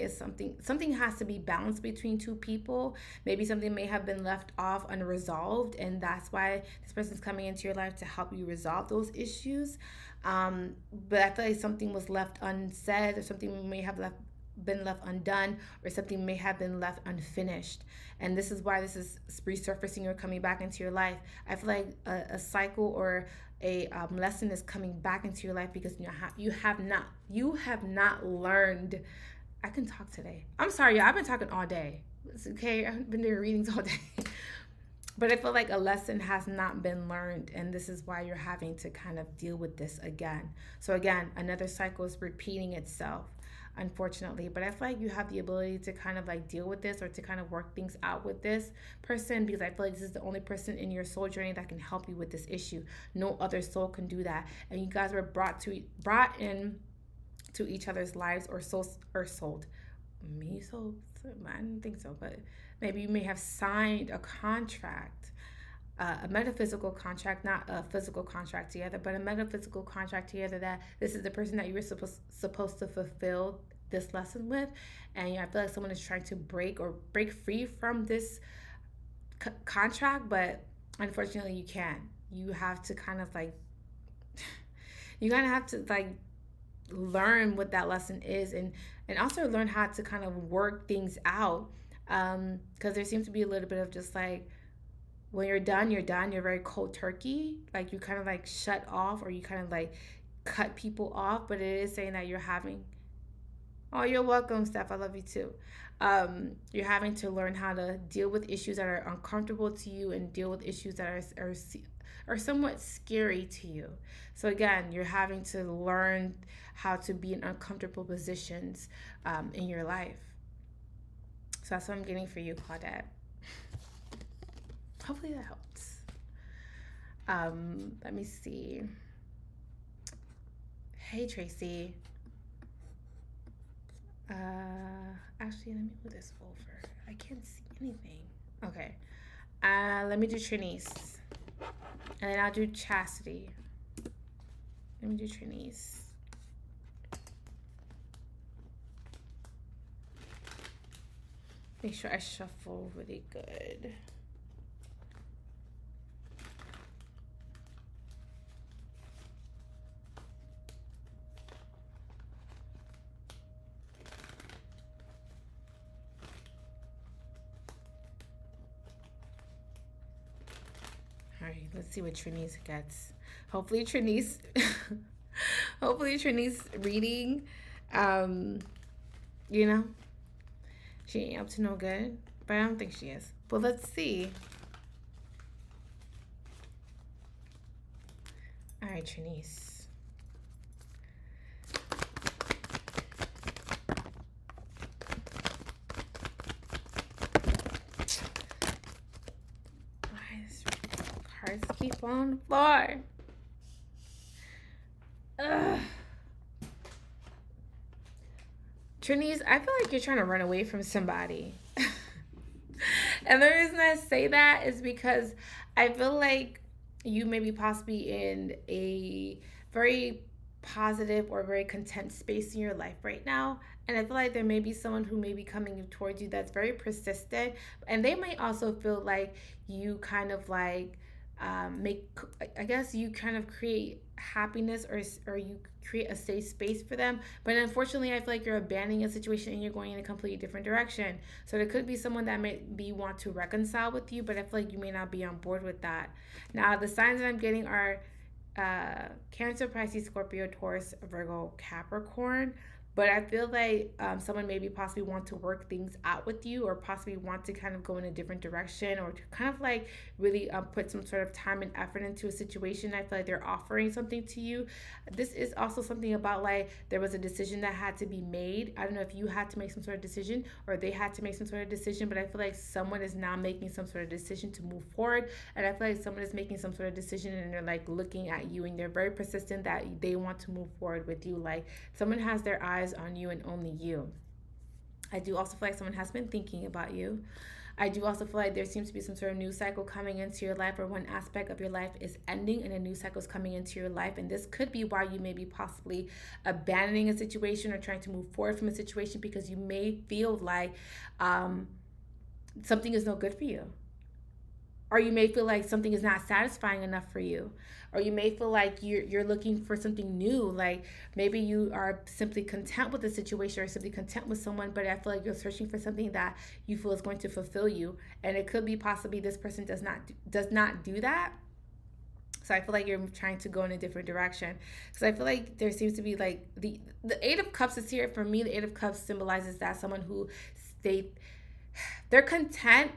has to be balanced between two people. Maybe something may have been left off unresolved, and that's why this person's coming into your life to help you resolve those issues. But I feel like something was left unsaid, or something may have been left undone, or something may have been left unfinished, and this is why this is resurfacing or coming back into your life. I feel like a cycle or a lesson is coming back into your life, because you have not learned. I can talk today. I'm sorry, y'all. I've been talking all day. It's okay. I've been doing readings all day. But I feel like a lesson has not been learned, and this is why you're having to kind of deal with this again. So again, another cycle is repeating itself, unfortunately. But I feel like you have the ability to kind of like deal with this, or to kind of work things out with this person, because I feel like this is the only person in your soul journey that can help you with this issue. No other soul can do that. And you guys were brought in to each other's lives, or sold. Me sold? I didn't think so, but maybe you may have signed a contract, a metaphysical contract, not a physical contract together, but a metaphysical contract together, that this is the person that you were supposed to fulfill this lesson with. And I feel like someone is trying to break free from this contract, but unfortunately you can't. You have to kind of like, you kind of have to like learn what that lesson is, and also learn how to kind of work things out, because there seems to be a little bit of just like, when you're done, you're very cold turkey, like you kind of like shut off, or you kind of like cut people off. But it is saying that you're having, oh, you're welcome, Steph, I love you too. You're having to learn how to deal with issues that are uncomfortable to you, and deal with issues that are somewhat scary to you. So again, you're having to learn how to be in uncomfortable positions in your life. So that's what I'm getting for you, Claudette. Hopefully that helps. Let me see. Hey, Tracy. Actually, let me move this over. I can't see anything. Okay. Let me do Trinice. And then I'll do Chastity. Let me do Trinice. Make sure I shuffle really good. All right, let's see what Trinice gets. Hopefully Trinice reading, you know, she ain't up to no good, but I don't think she is. But let's see. All right, Trinice. Why is cards keep on the floor? Ugh. Trinice, I feel like you're trying to run away from somebody. And the reason I say that is because I feel like you may be possibly in a very positive or very content space in your life right now. And I feel like there may be someone who may be coming towards you that's very persistent, and they might also feel like you kind of like make, I guess you kind of create happiness, or you create a safe space for them. But unfortunately, I feel like you're abandoning a situation and you're going in a completely different direction. So there could be someone that may be want to reconcile with you, but I feel like you may not be on board with that. Now, the signs that I'm getting are Cancer, Pisces, Scorpio, Taurus, Virgo, Capricorn. But I feel like someone maybe possibly want to work things out with you, or possibly want to kind of go in a different direction, or to kind of like really put some sort of time and effort into a situation. I feel like they're offering something to you. This is also something about like there was a decision that had to be made. I don't know if you had to make some sort of decision or they had to make some sort of decision, but I feel like someone is now making some sort of decision to move forward. And I feel like someone is making some sort of decision and they're like looking at you and they're very persistent that they want to move forward with you. Like someone has their eyes on you and only you. I do also feel like someone has been thinking about you. I do also feel like there seems to be some sort of news cycle coming into your life, or one aspect of your life is ending and a new cycle is coming into your life. And this could be why you may be possibly abandoning a situation or trying to move forward from a situation, because you may feel like something is no good for you. Or you may feel like something is not satisfying enough for you. Or you may feel like you're looking for something new. Like maybe you are simply content with the situation or simply content with someone, but I feel like you're searching for something that you feel is going to fulfill you. And it could be possibly this person does not do that. So I feel like you're trying to go in a different direction. Because I feel like there seems to be like the Eight of Cups is here. For me, the Eight of Cups symbolizes that someone who they're content,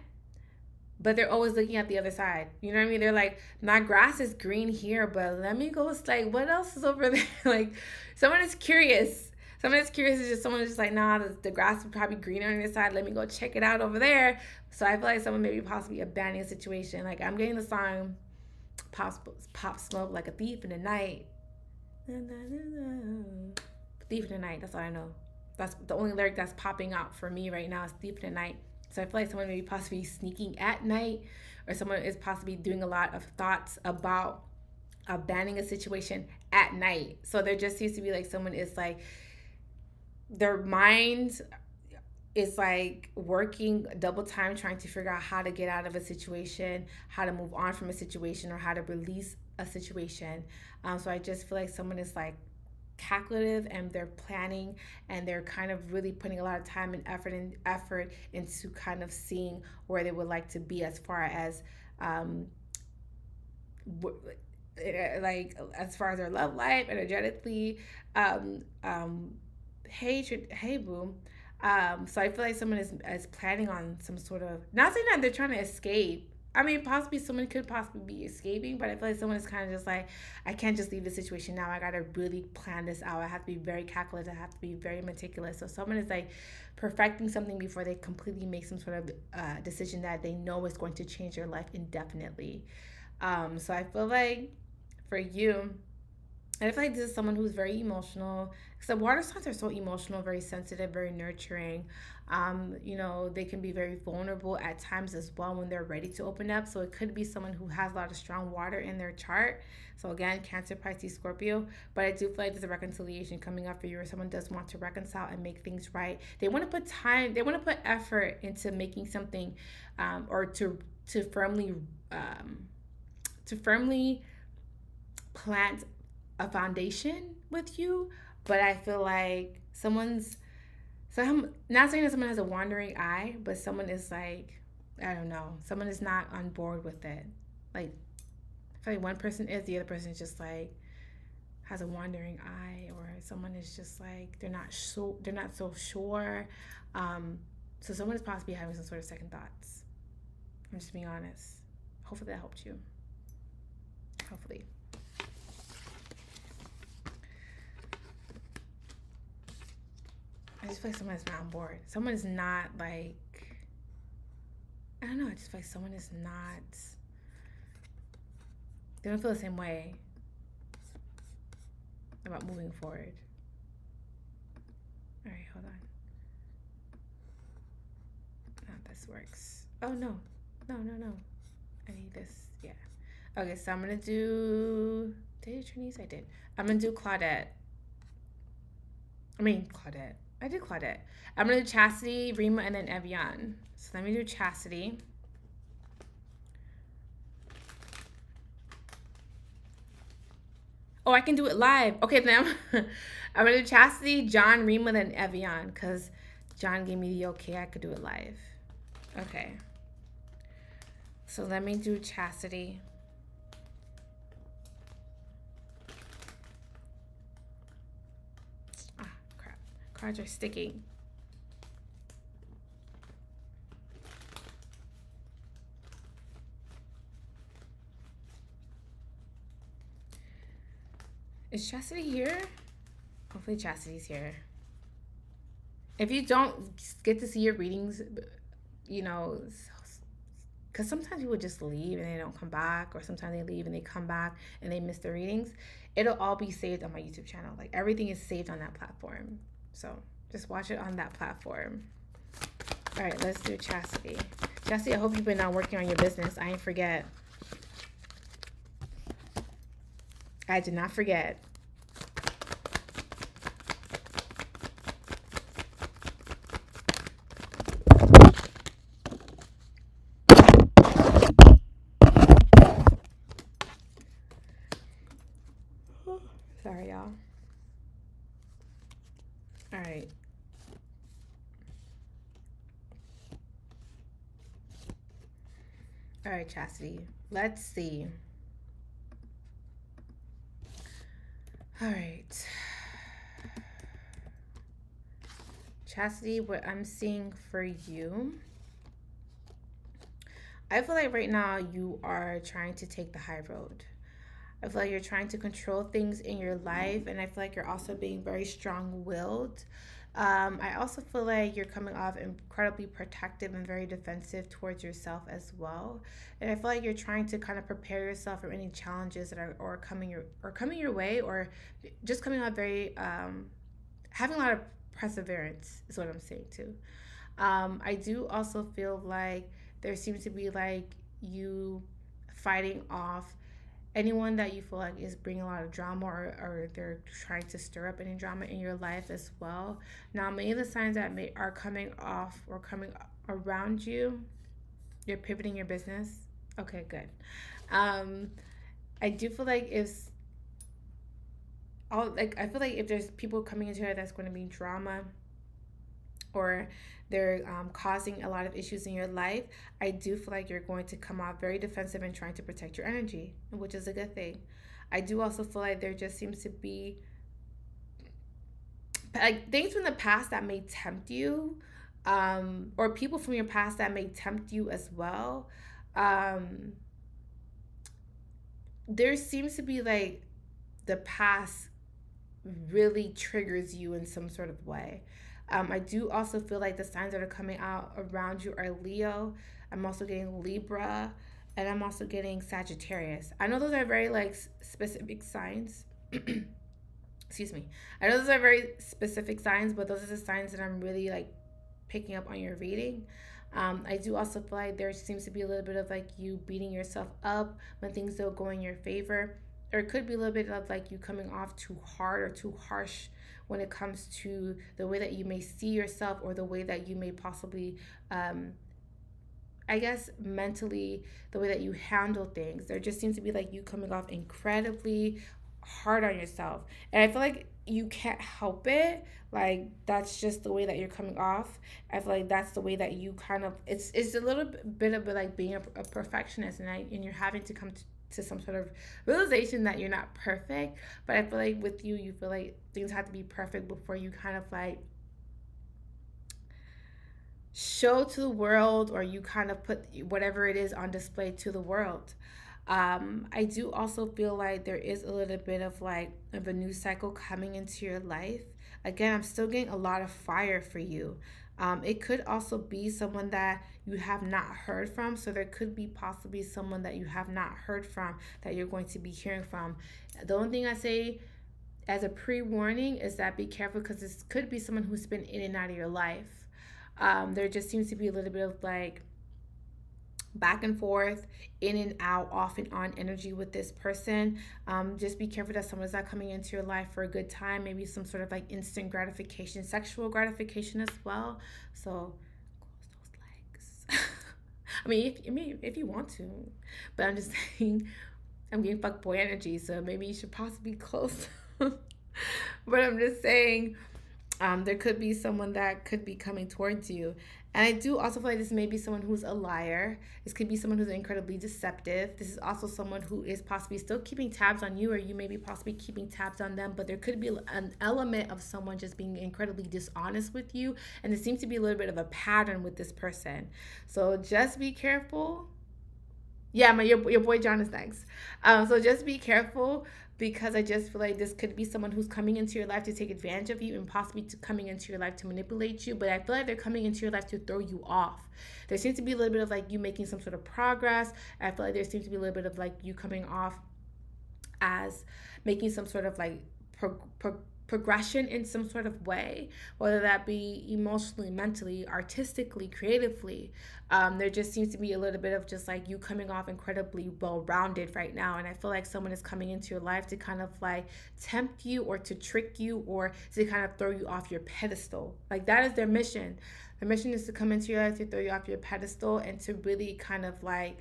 but they're always looking at the other side. You know what I mean? They're like, my grass is green here, but let me go. It's like, what else is over there? Like, someone is curious. Someone is curious is just someone is just like, nah, the grass is probably greener on this side. Let me go check it out over there. So I feel like someone may be possibly abandoning a situation. Like, I'm getting the song Pop Smoke like a thief in the night. Thief in the night. That's all I know. That's the only lyric that's popping out for me right now is thief in the night. So I feel like someone may be possibly sneaking at night, or someone is possibly doing a lot of thoughts about abandoning a situation at night. So there just seems to be like someone is like, their mind is like working double time trying to figure out how to get out of a situation, how to move on from a situation, or how to release a situation. So I just feel like someone is like calculative and they're planning and they're kind of really putting a lot of time and effort into kind of seeing where they would like to be as far as like as far as their love life, energetically, hey boo. So I feel like someone is planning on some sort of, not saying that they're trying to escape. I mean, possibly someone could possibly be escaping, but I feel like someone is kind of just like, I can't just leave the situation now. I gotta really plan this out. I have to be very calculated. I have to be very meticulous. So someone is like perfecting something before they completely make some sort of decision that they know is going to change their life indefinitely. So I feel like for you, and I feel like this is someone who's very emotional. Because the water signs are so emotional, very sensitive, very nurturing. They can be very vulnerable at times as well when they're ready to open up. So it could be someone who has a lot of strong water in their chart. So again, Cancer, Pisces, Scorpio. But I do feel like there's a reconciliation coming up for you, or someone does want to reconcile and make things right. They want to put time, they want to put effort into making something, or to firmly plant a foundation with you. But I feel like I'm not saying that someone has a wandering eye, but someone is like, I don't know, someone is not on board with it. Like, I feel like one person is, the other person is just like has a wandering eye, or someone is just like they're not so sure. So someone is possibly having some sort of second thoughts. I'm just being honest. Hopefully that helped you. Hopefully. I just feel like someone is not on board. Someone is not like, I don't know, I just feel like someone is not, they don't feel the same way about moving forward. All right, hold on. No, this works. Oh, no. I need this, yeah. Okay, so I'm gonna do Did I do Trinise? I did. I'm gonna do Claudette. Claudette. I did Claudette. I'm gonna do Chastity, Rima, and then Evian. So let me do Chastity. Oh, I can do it live. Okay, then I'm gonna do Chastity, John, Rima, then Evian, because John gave me the okay. I could do it live. Okay. So let me do Chastity. Ah, crap. Cards are sticking. Is Chastity here? Hopefully Chastity's here. If you don't get to see your readings, you know, because sometimes people just leave and they don't come back, or sometimes they leave and they come back and they miss the readings, it'll all be saved on my YouTube channel. Like, everything is saved on that platform. So just watch it on that platform. All right, let's do Chastity. Chastity, I hope you've been working on your business. I ain't forget. I did not forget. Sorry, y'all. All right. All right, Chastity. Let's see. All right. Chastity, what I'm seeing for you, I feel like right now you are trying to take the high road. I feel like you're trying to control things in your life, and I feel like you're also being very strong-willed. I also feel like you're coming off incredibly protective and very defensive towards yourself as well. And I feel like you're trying to kind of prepare yourself for any challenges that are coming your way, or just coming out very having a lot of perseverance is what I'm saying too. I do also feel like there seems to be like you fighting off anyone that you feel like is bringing a lot of drama, or they're trying to stir up any drama in your life as well. Now, many of the signs that are coming off or coming around you, you're pivoting your business. Okay, good. I do feel like I feel like if there's people coming into it that's going to be drama, or they're causing a lot of issues in your life, I do feel like you're going to come out very defensive and trying to protect your energy, which is a good thing. I do also feel like there just seems to be like things from the past that may tempt you, or people from your past that may tempt you as well. There seems to be like the past really triggers you in some sort of way. I do also feel like the signs that are coming out around you are Leo. I'm also getting Libra, and I'm also getting Sagittarius. I know those are very like specific signs. Excuse me. I know those are very specific signs, but those are the signs that I'm really like picking up on your reading. I do also feel like there seems to be a little bit of like you beating yourself up when things don't go in your favor. Or it could be a little bit of like you coming off too hard or too harsh when it comes to the way that you may see yourself, or the way that you may possibly, I guess, mentally, the way that you handle things. There just seems to be like you coming off incredibly hard on yourself. And I feel like you can't help it. Like, that's just the way that you're coming off. I feel like that's the way that you kind of, it's a little bit of like being a perfectionist, and you're having to come to some sort of realization that you're not perfect. But I feel like with you feel like things have to be perfect before you kind of like show to the world, or you kind of put whatever it is on display to the world. I do also feel like there is a little bit of like of a new cycle coming into your life. Again, I'm still getting a lot of fire for you. It could also be someone that you have not heard from. So there could be possibly someone that you have not heard from that you're going to be hearing from. The only thing I say as a pre-warning is that be careful, because this could be someone who's been in and out of your life. There just seems to be a little bit of like back and forth, in and out, off and on energy with this person. Just be careful that someone's not coming into your life for a good time, maybe some sort of like instant gratification, sexual gratification as well. So close those legs. if you want to, but I'm just saying, I'm getting fuckboy energy, so maybe you should possibly close. But I'm just saying, there could be someone that could be coming towards you. And I do also feel like this may be someone who's a liar. This could be someone who's incredibly deceptive. This is also someone who is possibly still keeping tabs on you, or you may be possibly keeping tabs on them. But there could be an element of someone just being incredibly dishonest with you. And there seems to be a little bit of a pattern with this person. So just be careful. Yeah, your boy John is next. So just be careful, because I just feel like this could be someone who's coming into your life to take advantage of you, and possibly coming into your life to manipulate you. But I feel like they're coming into your life to throw you off. There seems to be a little bit of like you making some sort of progress. I feel like there seems to be a little bit of like you coming off as making some sort of like progression in some sort of way, whether that be emotionally, mentally, artistically, creatively. There just seems to be a little bit of just like you coming off incredibly well rounded right now. And I feel like someone is coming into your life to kind of like tempt you, or to trick you, or to kind of throw you off your pedestal. Like that is their mission. Their mission is to come into your life to throw you off your pedestal, and to really kind of like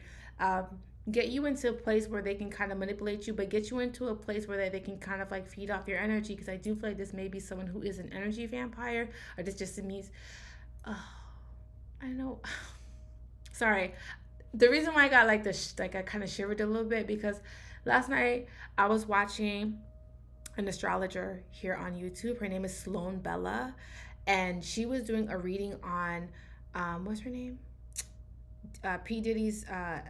get you into a place where they can kind of manipulate you, but get you into a place where they can kind of like feed off your energy. Because I do feel like this may be someone who is an energy vampire, or this just means, oh, I know. Sorry. The reason why I got like this, like I kind of shivered a little bit, because last night I was watching an astrologer here on YouTube. Her name is Sloan Bella, and she was doing a reading on, what's her name? P Diddy's uh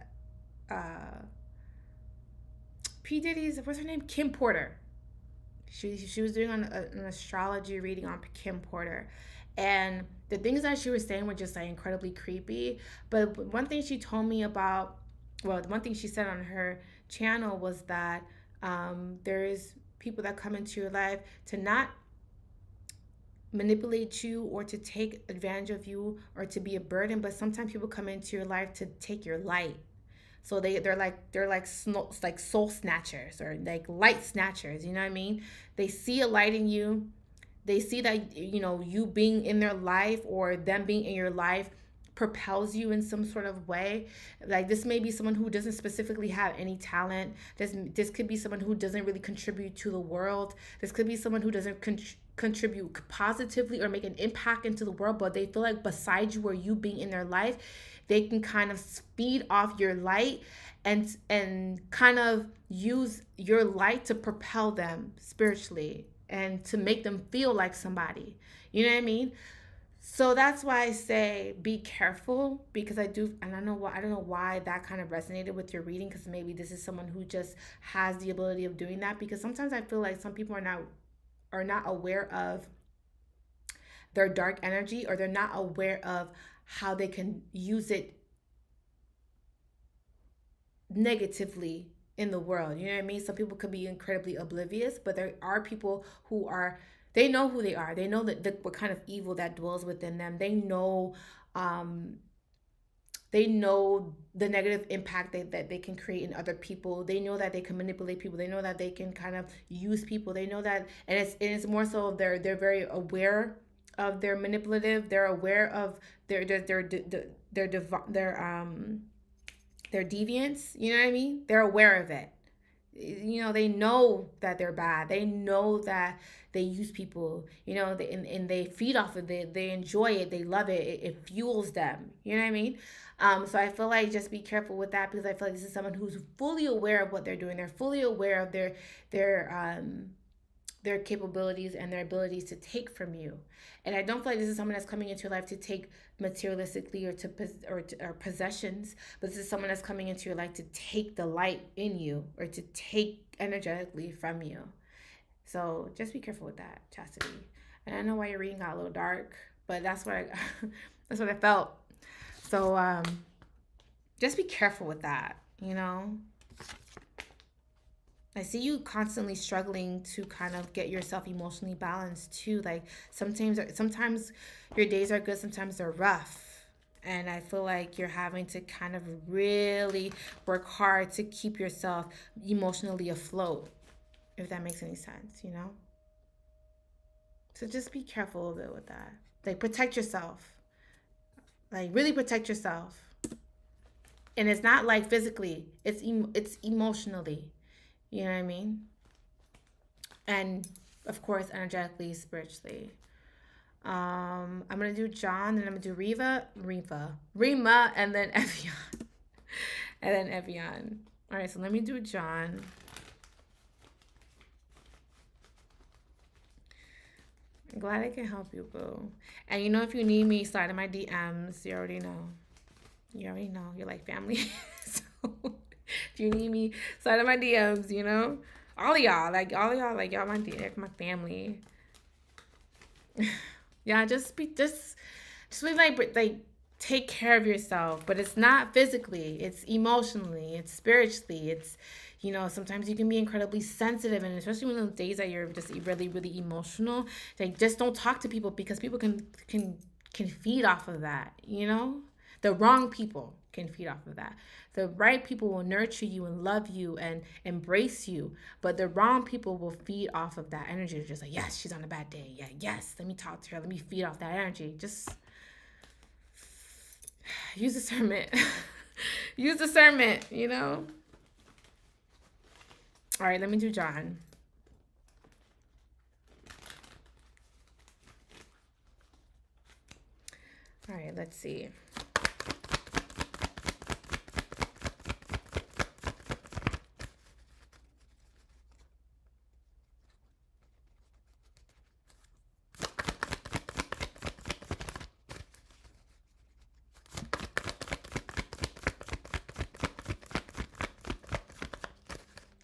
P Diddy's, what's her name? Kim Porter. She was doing an astrology reading on Kim Porter, and the things that she was saying were just like incredibly creepy. But one thing she told me about, well, one thing she said on her channel was that there is people that come into your life to not manipulate you or to take advantage of you or to be a burden, but sometimes people come into your life to take your light. So they're like soul snatchers, or like light snatchers. You know what I mean? They see a light in you. They see that you being in their life, or them being in your life, propels you in some sort of way. Like this may be someone who doesn't specifically have any talent. This could be someone who doesn't really contribute to the world. This could be someone who doesn't contribute positively or make an impact into the world, but they feel like beside you, or you being in their life, they can kind of speed off your light, and kind of use your light to propel them spiritually, and to make them feel like somebody. You know what I mean? So that's why I say be careful, because I do, and I don't know why that kind of resonated with your reading, because maybe this is someone who just has the ability of doing that. Because sometimes I feel like some people are not aware of their dark energy, or they're not aware of how they can use it negatively in the world. You know what I mean? Some people could be incredibly oblivious, but there are people who are, they know who they are. They know what kind of evil that dwells within them. Um they know the negative impact that they can create in other people. They know that they can manipulate people. They know that they can kind of use people. They know that, and it's more so they're very aware of their manipulative. They're aware of their deviance. You know what I mean? They're aware of it. They know that they're bad. They know that they use people. And they feed off of it. They enjoy it. They love it. It fuels them. You know what I mean? So I feel like just be careful with that, because I feel like this is someone who's fully aware of what they're doing. They're fully aware of their capabilities and their abilities to take from you. And I don't feel like this is someone that's coming into your life to take materialistically, or possessions, but this is someone that's coming into your life to take the light in you, or to take energetically from you. So just be careful with that, Chastity. And I know why your reading got a little dark, but that's what I that's what I felt. So just be careful with that. I see you constantly struggling to kind of get yourself emotionally balanced too. Like sometimes your days are good, sometimes they're rough. And I feel like you're having to kind of really work hard to keep yourself emotionally afloat, if that makes any sense, you know? So just be careful a bit with that. Like, protect yourself. Like, really protect yourself. And it's not like physically, it's emotionally. You know what I mean? And of course, energetically, spiritually. I'm gonna do John, then I'm gonna do Rima, and then Evian, and then Evian. All right, so let me do John. I'm glad I can help you, boo. And you know, if you need me, slide in my DMs. You already know. You already know. You're like family. So if you need me, slide in my DMs. You know, all of y'all, like y'all my family. Yeah, just be like take care of yourself, but it's not physically, it's emotionally, it's spiritually, it's, you know, sometimes you can be incredibly sensitive, and especially when those days that you're just really really emotional, like just don't talk to people, because people can feed off of that, you know. The wrong people can feed off of that. The right people will nurture you and love you and embrace you, but the wrong people will feed off of that energy. They're just like, yes, she's on a bad day. Yeah, yes, let me talk to her. Let me feed off that energy. Just use discernment. Use discernment, you know? All right, let me do John. All right, let's see.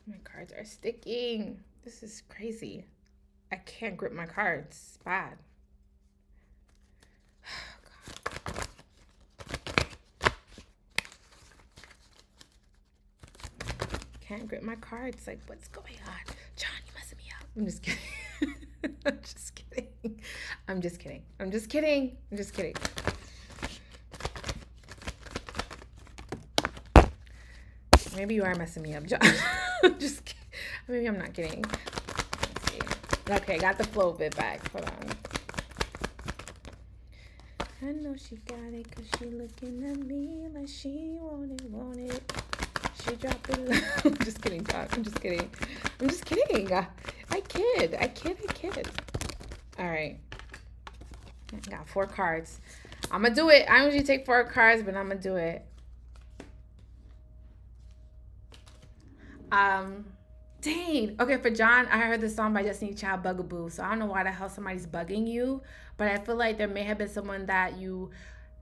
My cards are sticking. This is crazy. I can't grip my cards. It's bad. Can't grip my cards. Like, what's going on? John, you messing me up. I'm just kidding. I'm just kidding. I'm just kidding. I'm just kidding. I'm just kidding. Maybe you are messing me up, John. I'm just kidding. Maybe I'm not kidding. Let's see. Okay, got the flow bit back. Hold on. I know she got it because she looking at me like she want it. She dropped it low. I'm just kidding, John. I'm just kidding. I'm just kidding. I kid. All right. I got 4 cards. I'm going to do it. I usually take 4 cards, but I'm going to do it. Dang. Okay, for John, I heard this song by JustCyn I, Bugaboo. So I don't know why the hell somebody's bugging you, but I feel like there may have been someone that you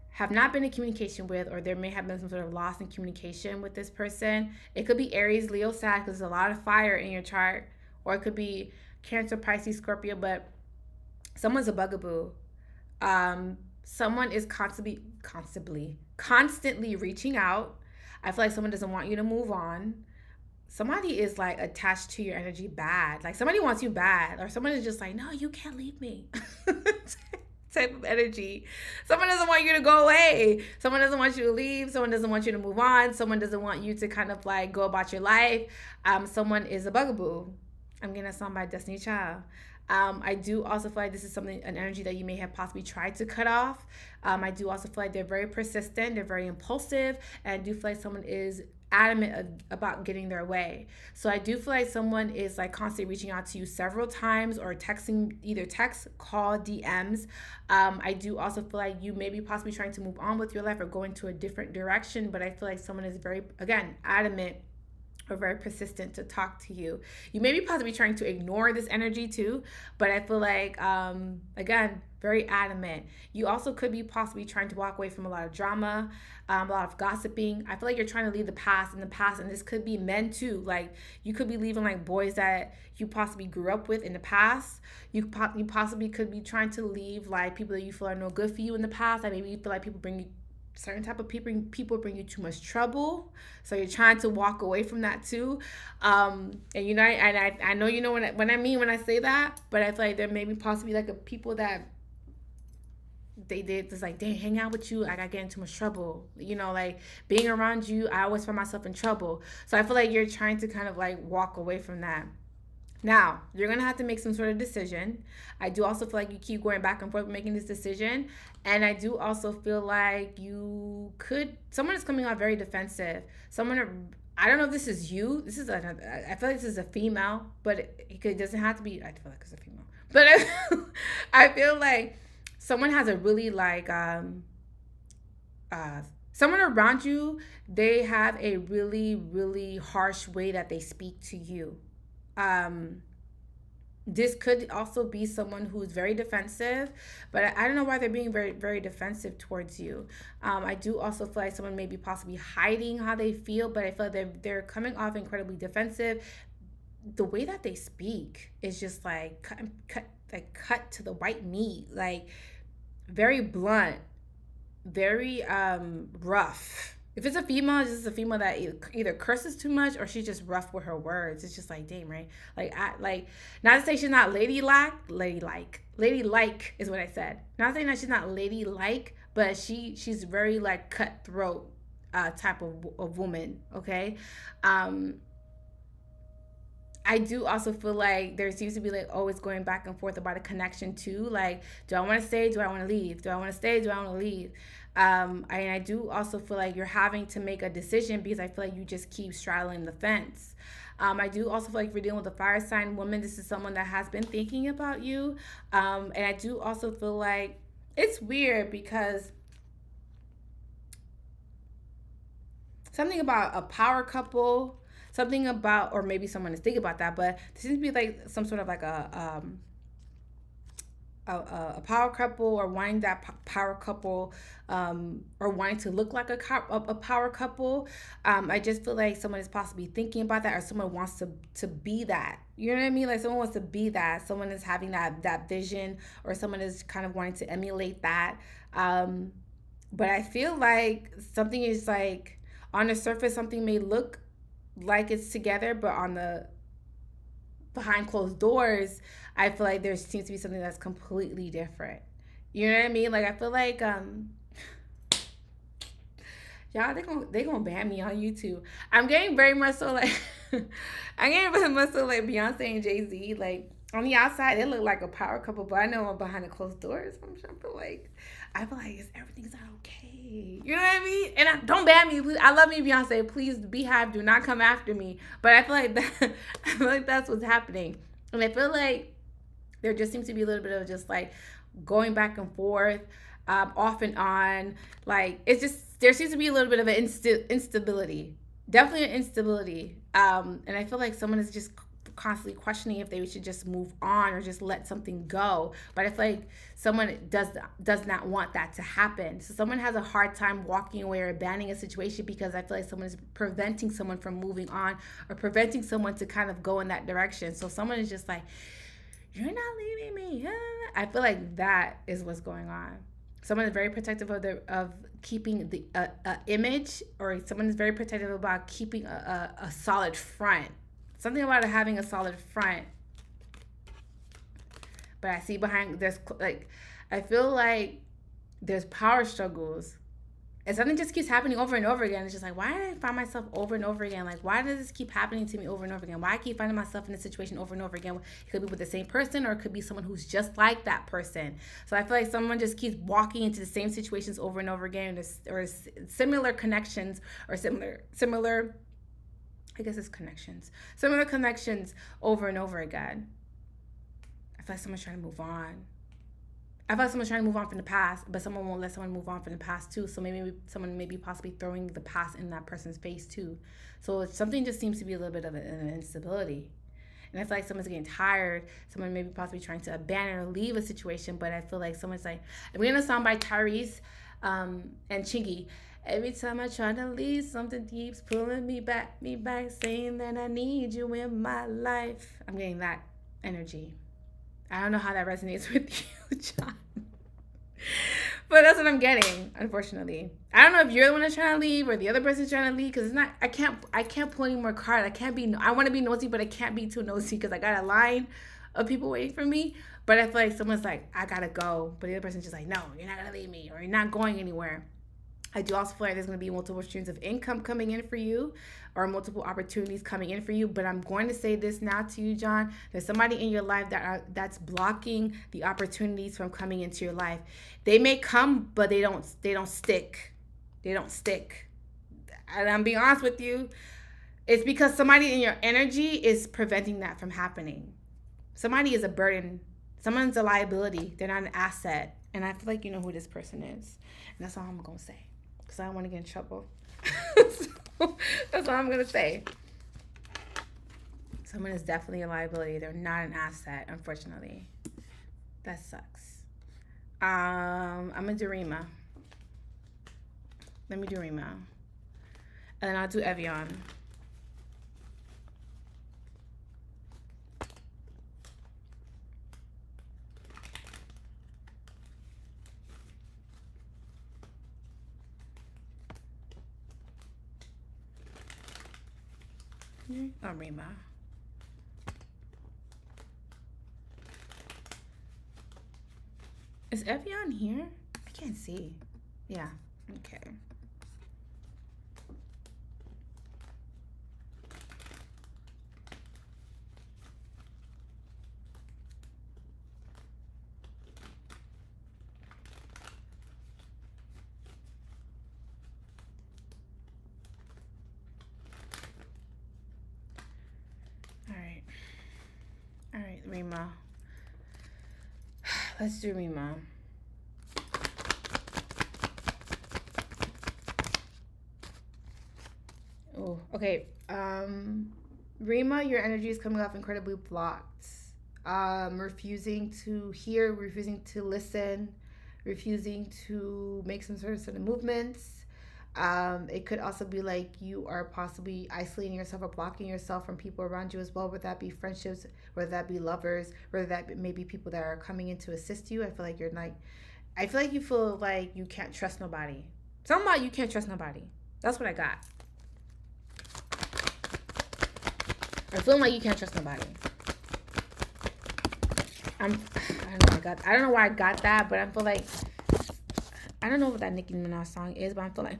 have not been in communication with, or there may have been some sort of loss in communication with this person. It could be Aries, Leo, Sag, because there's a lot of fire in your chart, or it could be Cancer, Pisces, Scorpio, but someone's a bugaboo. Someone is constantly reaching out. I feel like someone doesn't want you to move on. Somebody is like attached to your energy bad. Like somebody wants you bad, or someone is just like, no, you can't leave me. Type of energy. Someone doesn't want you to go away. Someone doesn't want you to leave. Someone doesn't want you to move on. Someone doesn't want you to kind of like go about your life. Someone is a bugaboo. I'm getting a song by Destiny Child. I do also feel like this is an energy that you may have possibly tried to cut off. I do also feel like they're very persistent. They're very impulsive. And I do feel like someone is adamant about getting their way. So I do feel like someone is like constantly reaching out to you several times, or texting, either text, call, DMs. I do also feel like you may be possibly trying to move on with your life or go into a different direction, but I feel like someone is very, again, adamant or very persistent to talk to you. You may be possibly trying to ignore this energy too, but I feel like, again, very adamant. You also could be possibly trying to walk away from a lot of drama, a lot of gossiping. I feel like you're trying to leave the past in the past, and this could be men too. Like you could be leaving like boys that you possibly grew up with in the past. You possibly could be trying to leave like people that you feel are no good for you in the past. Like maybe you feel like people bring you certain type of people bring you too much trouble, so you're trying to walk away from that too. And you know, I know you know what I mean when I say that, but I feel like there may be possibly like a people that they did this, like, dang, hang out with you, I got get into too much trouble. You know, like being around you, I always find myself in trouble. So I feel like you're trying to kind of like walk away from that. Now, you're going to have to make some sort of decision. I do also feel like you keep going back and forth making this decision. And I do also feel like someone is coming out very defensive. I don't know if this is you. I feel like this is a female, but it doesn't have to be. I feel like it's a female. But I feel like someone has a really like, someone around you, they have a really, really harsh way that they speak to you. This could also be someone who's very defensive, but I don't know why they're being very, very defensive towards you. I do also feel like someone may be possibly hiding how they feel, but I feel like they're coming off incredibly defensive. The way that they speak is just like cut to the white meat, like very blunt, very rough. If it's a female, it's just a female that either curses too much or she's just rough with her words. It's just like, damn, right? Like, not to say she's not ladylike is what I said. Not saying that she's not ladylike, but she's very like cutthroat type of woman. Okay. I do also feel like there seems to be like always going back and forth about a connection too. Like, do I want to stay? Do I want to leave? Do I want to stay? Do I want to leave? I do also feel like you're having to make a decision because I feel like you just keep straddling the fence. I do also feel like if you're dealing with a fire sign woman, this is someone that has been thinking about you. And I do also feel like it's weird because something about a power couple, something about, or maybe someone is thinking about that, but there seems to be like some sort of like a power couple, or wanting that power couple, or wanting to look like a power couple. I just feel like someone is possibly thinking about that, or someone wants to be that. You know what I mean? Like someone wants to be that. Someone is having that vision, or someone is kind of wanting to emulate that. But I feel like something is like, on the surface, something may look like it's together, but on the behind closed doors, I feel like there seems to be something that's completely different. You know what I mean? Like I feel like y'all, they gonna ban me on YouTube. I'm getting very much so like I'm getting very much so like Beyonce and Jay-Z. Like on the outside they look like a power couple, but I know behind the closed doors I feel like everything's not okay. You know what I mean? And don't ban me, please. I love me, Beyonce. Please, Beehive, do not come after me. But I feel like that's what's happening. And I feel like there just seems to be a little bit of just like going back and forth, off and on. Like it's just, there seems to be a little bit of an instability. Definitely an instability. And I feel like someone is just constantly questioning if they should just move on or just let something go. But I feel like someone does not want that to happen. So someone has a hard time walking away or abandoning a situation because I feel like someone is preventing someone from moving on, or preventing someone to kind of go in that direction. So someone is just like, you're not leaving me. I feel like that is what's going on. Someone is very protective of keeping the image, or someone is very protective about keeping a solid front. Something about having a solid front. But I see behind, I feel like there's power struggles. And something just keeps happening over and over again. It's just like, why do I find myself over and over again? Like, why does this keep happening to me over and over again? Why I keep finding myself in a situation over and over again? It could be with the same person, or it could be someone who's just like that person. So I feel like someone just keeps walking into the same situations over and over again, or similar connections, or similar I guess it's connections. Similar connections over and over again. I feel like someone's trying to move on. I feel like someone's trying to move on from the past, but someone won't let someone move on from the past too. So maybe someone may be possibly throwing the past in that person's face too. So something just seems to be a little bit of an instability. And I feel like someone's getting tired. Someone may be possibly trying to abandon or leave a situation, but I feel like someone's like, I'm getting a song by Tyrese and Chingy. Every time I try to leave, something keeps pulling me back, saying that I need you in my life. I'm getting that energy. I don't know how that resonates with you, John. But that's what I'm getting, unfortunately. I don't know if you're the one that's trying to leave or the other person's trying to leave, because it's not. I can't pull any more cards. I want to be nosy, but I can't be too nosy because I got a line of people waiting for me. But I feel like someone's like, I gotta go, but the other person's just like, no, you're not gonna leave me, or you're not going anywhere. I do also feel like there's going to be multiple streams of income coming in for you, or multiple opportunities coming in for you. But I'm going to say this now to you, John. There's somebody in your life that's blocking the opportunities from coming into your life. They may come, but they don't stick. They don't stick. And I'm being honest with you. It's because somebody in your energy is preventing that from happening. Somebody is a burden. Someone's a liability. They're not an asset. And I feel like you know who this person is. And that's all I'm going to say. Because I don't want to get in trouble. So, that's all I'm going to say. Someone is definitely a liability. They're not an asset, unfortunately. That sucks. I'm going to do Rima. Let me do Rima. And then I'll do Evian. Oh, Rima. Is Evian here? I can't see. Yeah. Okay. All right, Rima. Let's do Rima. Oh, okay. Rima, your energy is coming off incredibly blocked. Refusing to hear, refusing to listen, refusing to make some sort of sudden movements. It could also be like you are possibly isolating yourself or blocking yourself from people around you as well, whether that be friendships, whether that be lovers, whether that be maybe people that are coming in to assist you. I feel like you're like, I feel like you feel like you can't trust nobody. Something about you can't trust nobody. That's what I got. I'm feeling like you can't trust nobody. I don't know why I got that, but I feel like, I don't know what that Nicki Minaj song is, but I feel like,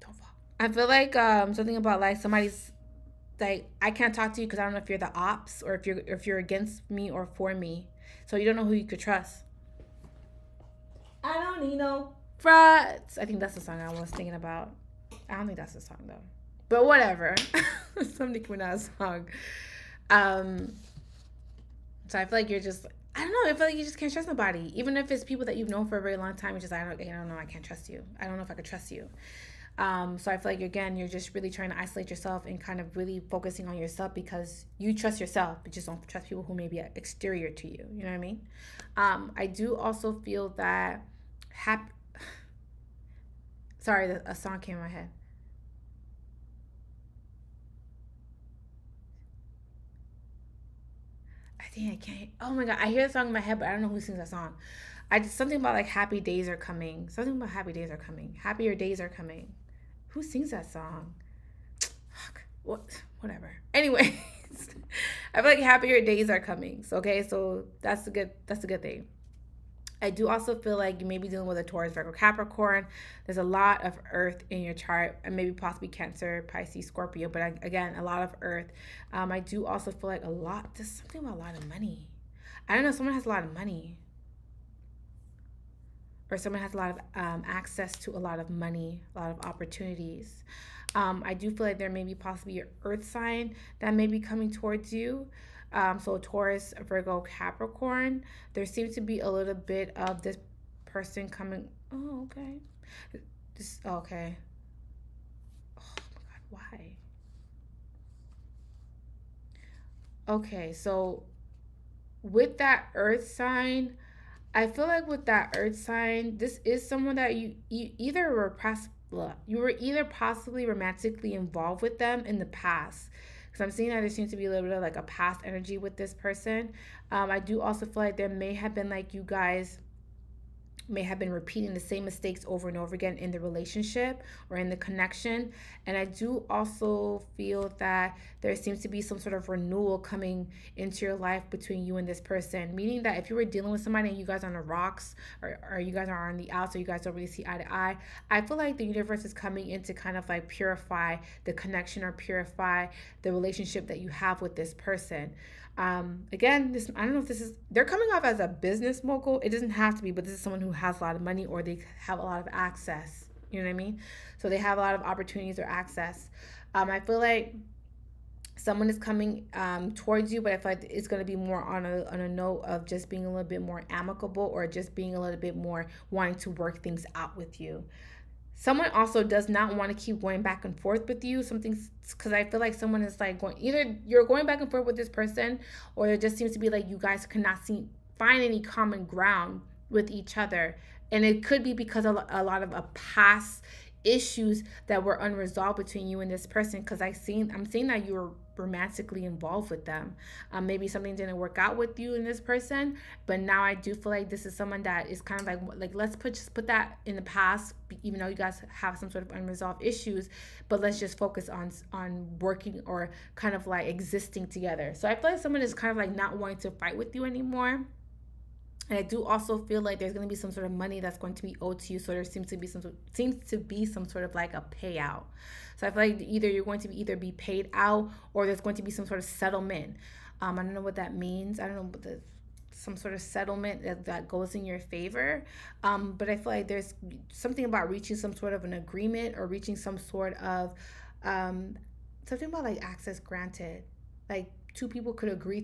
don't fall. I feel like something about like somebody's like, I can't talk to you because I don't know if you're the ops or if you're against me or for me. So you don't know who you could trust. I don't need no frauds. I think that's the song I was thinking about. I don't think that's the song though. But whatever. Some Nicki Minaj song. So I feel like you're just, I don't know, I feel like you just can't trust nobody. Even if it's people that you've known for a very long time, it's just, I don't know, I can't trust you. I don't know if I could trust you. So I feel like, again, you're just really trying to isolate yourself and kind of really focusing on yourself because you trust yourself, but just don't trust people who may be exterior to you. You know what I mean? I do also feel that sorry, a song came in my head. I can't. Oh my god, I hear the song in my head, but I don't know who sings that song. I just something about like happy days are coming. Something about happy days are coming. Happier days are coming. Who sings that song? Fuck. Whatever. Anyways, I feel like happier days are coming. So okay, so that's a good thing. I do also feel like you may be dealing with a Taurus, Virgo, Capricorn. There's a lot of Earth in your chart, and maybe possibly Cancer, Pisces, Scorpio. But again, a lot of Earth. I do also feel like there's something about a lot of money. I don't know, someone has a lot of money. Or someone has a lot of access to a lot of money, a lot of opportunities. I do feel like there may be possibly an Earth sign that may be coming towards you. So Taurus, Virgo, Capricorn. There seems to be a little bit of this person coming. Oh, okay. Okay. Oh my God, why? Okay, so with that Earth sign, I feel like with that Earth sign, this is someone that you either were either possibly romantically involved with them in the past. Because I'm seeing that there seems to be a little bit of like a past energy with this person. I do also feel like there may have been like you guys may have been repeating the same mistakes over and over again in the relationship or in the connection. And I do also feel that there seems to be some sort of renewal coming into your life between you and this person, meaning that if you were dealing with somebody and you guys are on the rocks, or you guys are on the outs, or you guys don't really see eye to eye, I feel like the universe is coming in to kind of like purify the connection or purify the relationship that you have with this person. Again, this, I don't know if this is, they're coming off as a business mogul. It doesn't have to be, but this is someone who has a lot of money, or they have a lot of access. You know what I mean? So they have a lot of opportunities or access. I feel like someone is coming towards you, but I feel like it's going to be more on a note of just being a little bit more amicable, or just being a little bit more wanting to work things out with you. Someone also does not want to keep going back and forth with you. Something, because I feel like someone is like going, either you're going back and forth with this person, or it just seems to be like you guys cannot find any common ground with each other. And it could be because of a lot of past issues that were unresolved between you and this person, because I'm seeing that you were romantically involved with them. Maybe something didn't work out with you and this person, but now I do feel like this is someone that is kind of like let's just put that in the past, even though you guys have some sort of unresolved issues, but let's just focus on working, or kind of like existing together. So I feel like someone is kind of like not wanting to fight with you anymore. And I do also feel like there's going to be some sort of money that's going to be owed to you. So there seems to be some sort of like a payout. So I feel like either you're going to be paid out, or there's going to be some sort of settlement. I don't know what that means. I don't know what some sort of settlement that goes in your favor. But I feel like there's something about reaching some sort of an agreement, or reaching some sort of something about like access granted. Like two people could agree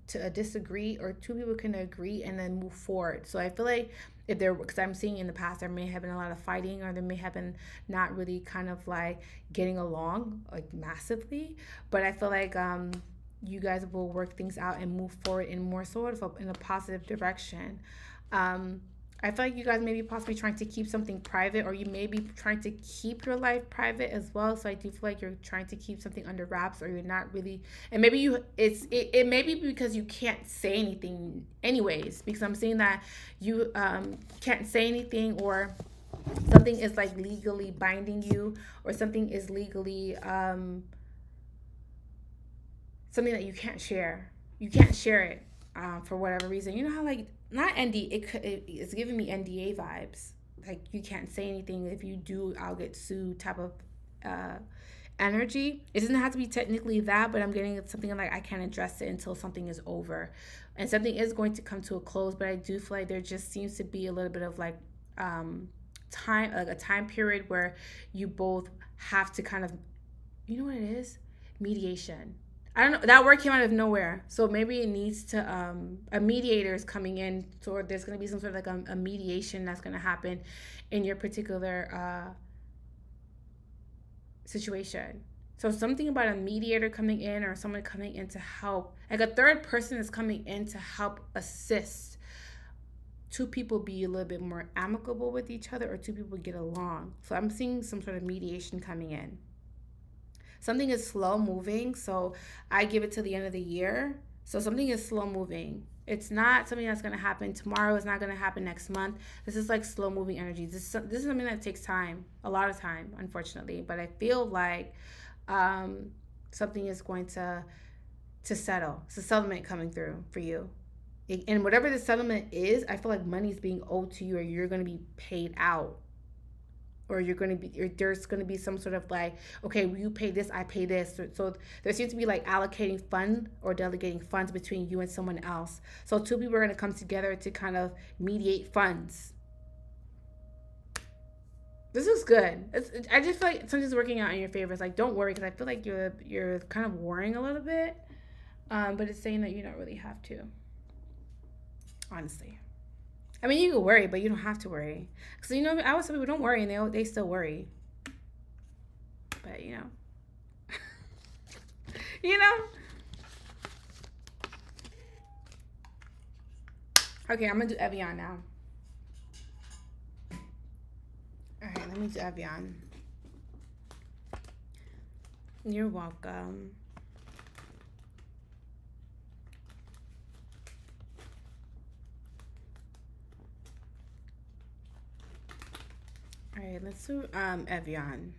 to disagree, or two people can agree and then move forward. So I feel like if there, because I'm seeing in the past there may have been a lot of fighting, or there may have been not really kind of like getting along like massively, but I feel like you guys will work things out and move forward in more sort of in a positive direction. I feel like you guys may be possibly trying to keep something private, or you may be trying to keep your life private as well. So I do feel like you're trying to keep something under wraps, or you're not really, and maybe it may be because you can't say anything anyways, because I'm seeing that you can't say anything, or something is like legally binding you, or something is legally something that you can't share. You can't share it for whatever reason. You know how like not it's giving me NDA vibes. Like you can't say anything. If you do, I'll get sued type of energy. It doesn't have to be technically that, but I'm getting something like I can't address it until something is over, and something is going to come to a close. But I do feel like there just seems to be a little bit of like time, like a time period where you both have to kind of, you know what it is, mediation. I don't know. That word came out of nowhere. So maybe it needs to, a mediator is coming in. So there's going to be some sort of like a mediation that's going to happen in your particular situation. So something about a mediator coming in, or someone coming in to help. Like a third person is coming in to help assist two people be a little bit more amicable with each other, or two people get along. So I'm seeing some sort of mediation coming in. Something is slow moving, so I give it to the end of the year. So something is slow moving. It's not something that's going to happen tomorrow. It's not going to happen next month. This is like slow moving energy. This is something that takes time, a lot of time, unfortunately. But I feel like something is going to settle. It's a settlement coming through for you. And whatever the settlement is, I feel like money is being owed to you, or you're going to be paid out. Or you're going to be, or there's going to be some sort of like, okay, you pay this, I pay this. So there seems to be like allocating funds or delegating funds between you and someone else. So two people are going to come together to kind of mediate funds. This is good. I just feel like something's working out in your favor. It's like, don't worry, because I feel like you're kind of worrying a little bit. But it's saying that you don't really have to. Honestly. I mean, you can worry, but you don't have to worry. Because, you know, I always tell people don't worry, and they still worry. But, you know. You know? Okay, I'm going to do Evian now. All right, let me do Evian. You're welcome. All right, let's do Evian.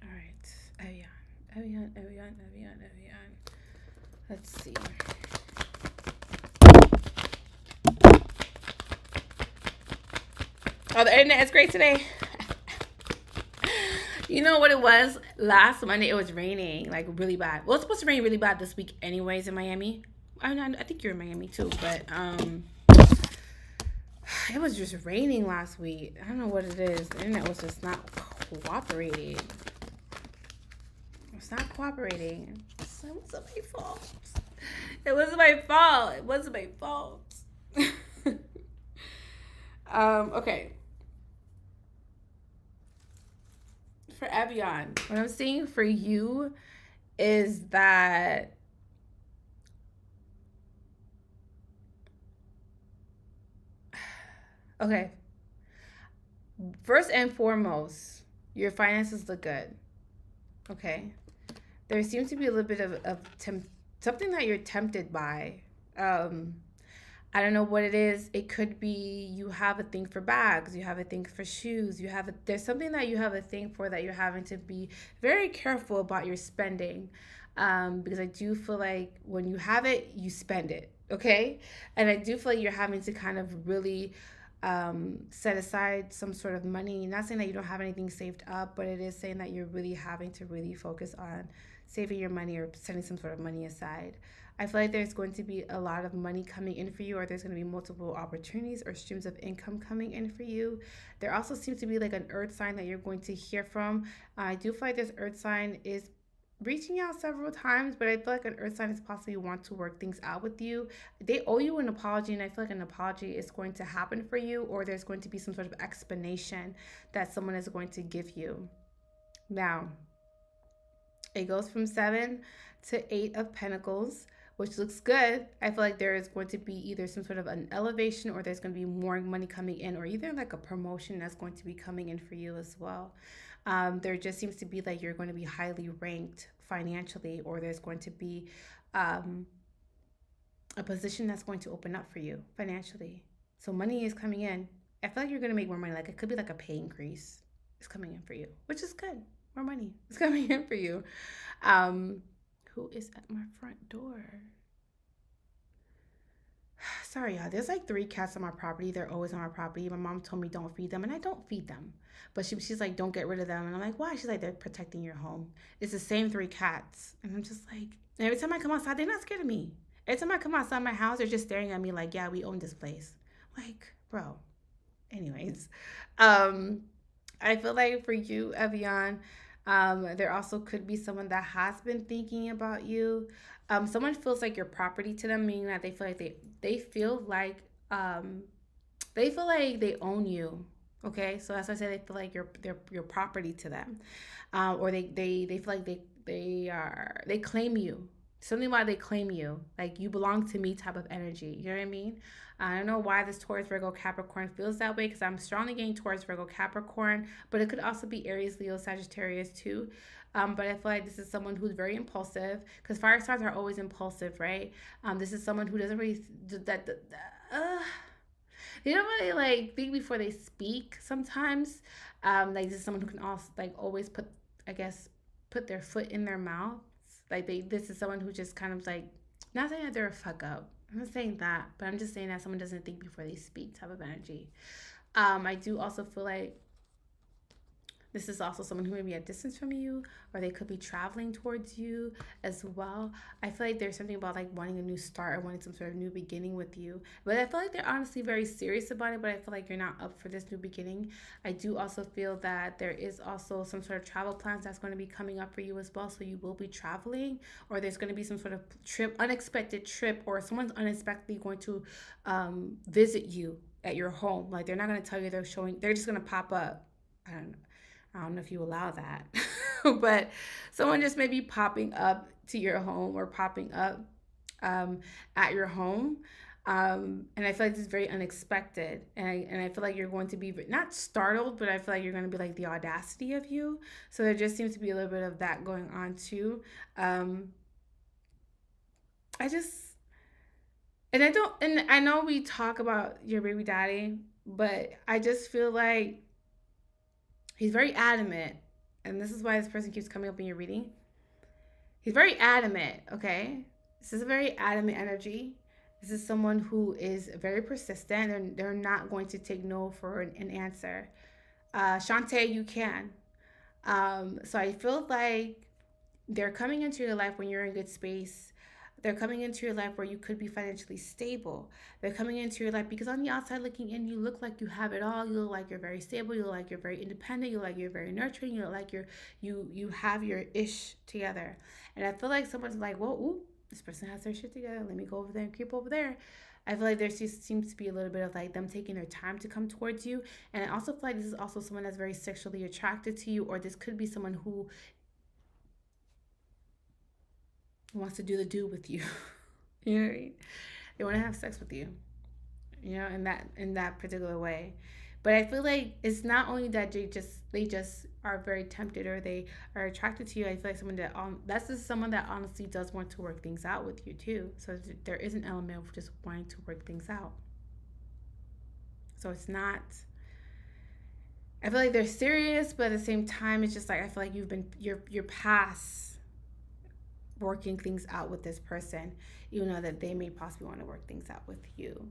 All right, Evian, Evian. Let's see. Oh, the internet is great today. You know what it was? Last Monday it was raining like really bad. Well, it's supposed to rain really bad this week, anyways, in Miami. I think you're in Miami too, but it was just raining last week. I don't know what it is. The internet was just not cooperating. It's not cooperating. So it wasn't my fault. It wasn't my fault. It wasn't my fault. Okay. For Evian, what I'm seeing for you is that okay. First and foremost, your finances look good. Okay. There seems to be a little bit of something that you're tempted by. Um, I don't know what it is. It could be you have a thing for bags, you have a thing for shoes, there's something that you have a thing for that you're having to be very careful about your spending. Because I do feel like when you have it, you spend it. Okay. And I do feel like you're having to kind of really set aside some sort of money. Not saying that you don't have anything saved up, but it is saying that you're really having to really focus on saving your money or setting some sort of money aside. I feel like there's going to be a lot of money coming in for you, or there's going to be multiple opportunities or streams of income coming in for you. There also seems to be like an earth sign that you're going to hear from. I do feel like this earth sign is reaching out several times, but I feel like an earth sign is possibly want to work things out with you. They owe you an apology, and I feel like an apology is going to happen for you, or there's going to be some sort of explanation that someone is going to give you. Now, it goes from 7 to 8 of Pentacles, which looks good. I feel like there is going to be either some sort of an elevation, or there's going to be more money coming in, or either like a promotion that's going to be coming in for you as well. There just seems to be like you're going to be highly ranked financially, or there's going to be um, a position that's going to open up for you financially. So money is coming in. I feel like you're going to make more money. Like it could be like a pay increase is coming in for you, which is good. More money is coming in for you. Um, who is at my front door? Sorry, y'all. There's like 3 cats on my property. They're always on my property. My mom told me don't feed them, and I don't feed them. But she's like, don't get rid of them. And I'm like, why? She's like, they're protecting your home. It's the same 3 cats. And I'm just like, every time I come outside, they're not scared of me. Every time I come outside my house, they're just staring at me like, yeah, we own this place. Like, bro. Anyways, um, I feel like for you, Evian, there also could be someone that has been thinking about you. Someone feels like your property to them, meaning that they feel like they feel like they own you. Okay, so that's why I say they feel like they're your property to them, or they feel like they claim you. Something about they claim you, like you belong to me type of energy. You know what I mean? I don't know why this Taurus, Virgo, Capricorn feels that way, because I'm strongly getting Taurus, Virgo, Capricorn, but it could also be Aries, Leo, Sagittarius too. But I feel like this is someone who's very impulsive, because fire signs are always impulsive, right? This is someone who doesn't really uh, they don't really like think before they speak sometimes. Like this is someone who can also like always put, I guess, put their foot in their mouth. Like this is someone who just kind of like, not saying that they're a fuck up. I'm not saying that, but I'm just saying that someone doesn't think before they speak type of energy. I do also feel like this is also someone who may be at distance from you, or they could be traveling towards you as well. I feel like there's something about like wanting a new start or wanting some sort of new beginning with you. But I feel like they're honestly very serious about it, but I feel like you're not up for this new beginning. I do also feel that there is also some sort of travel plans that's going to be coming up for you as well. So you will be traveling, or there's going to be some sort of trip, unexpected trip, or someone's unexpectedly going to visit you at your home. Like they're not going to tell you they're just going to pop up. I don't know. I don't know if you allow that, but someone just may be popping up to your home or popping up um, at your home. And I feel like this is very unexpected. And I feel like you're going to be not startled, but I feel like you're going to be like the audacity of you. So there just seems to be a little bit of that going on too. Um, I just, and I don't, and I know we talk about your baby daddy, but I just feel like he's very adamant. And this is why this person keeps coming up in your reading. He's very adamant, okay? This is a very adamant energy. This is someone who is very persistent and they're not going to take no for an answer. Shantae, you can. So I feel like they're coming into your life when you're in good space. They're coming into your life where you could be financially stable. They're coming into your life because on the outside looking in, you look like you have it all. You look like you're very stable. You look like you're very independent. You look like you're very nurturing. You look like you have your ish together. And I feel like someone's like, well, ooh, this person has their shit together. Let me go over there and creep over there. I feel like there seems to be a little bit of like them taking their time to come towards you. And I also feel like this is also someone that's very sexually attracted to you, or this could be someone who wants to do the do with you. You know what I mean? They want to have sex with you. You know, in that particular way. But I feel like it's not only that they just are very tempted or they are attracted to you. I feel like someone that that's just someone that honestly does want to work things out with you too. So there is an element of just wanting to work things out. So it's not. I feel like they're serious, but at the same time, it's just like I feel like you're past working things out with this person, you know that they may possibly want to work things out with you.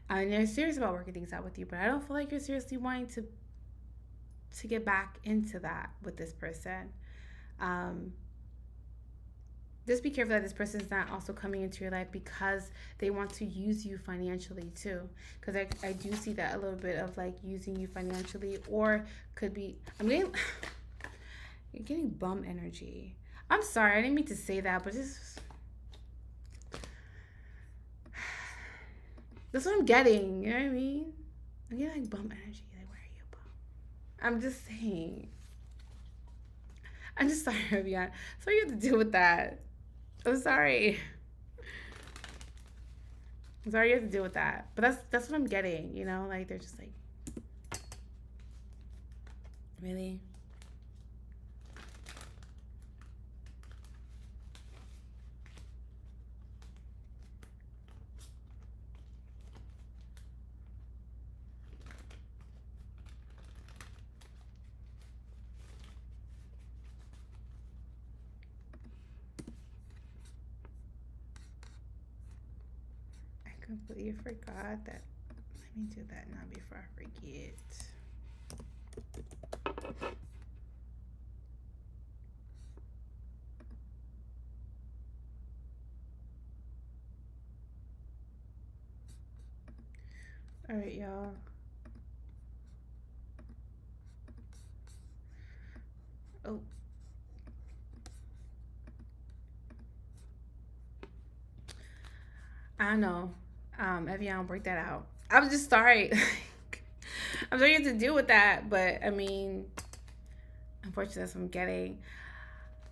And they're serious about working things out with you, but I don't feel like you're seriously wanting to get back into that with this person. Um, just be careful that this person is not also coming into your life because they want to use you financially too. Because I do see that a little bit of like using you financially, or could be I'm getting you're getting bum energy. I'm sorry, I didn't mean to say that, but that's what I'm getting. You know what I mean? I'm getting like bum energy. Like, where are you, bum? I'm just saying. I'm just sorry, Avian. Sorry you have to deal with that. I'm sorry. I'm sorry you have to deal with that. But that's what I'm getting. You know, like they're just like, really. I completely forgot that. Let me do that now before I forget. All right, y'all. Oh, I don't know. Evian, work that out. I'm just sorry. I'm sorry you have to deal with that, but I mean, unfortunately, that's what I'm getting.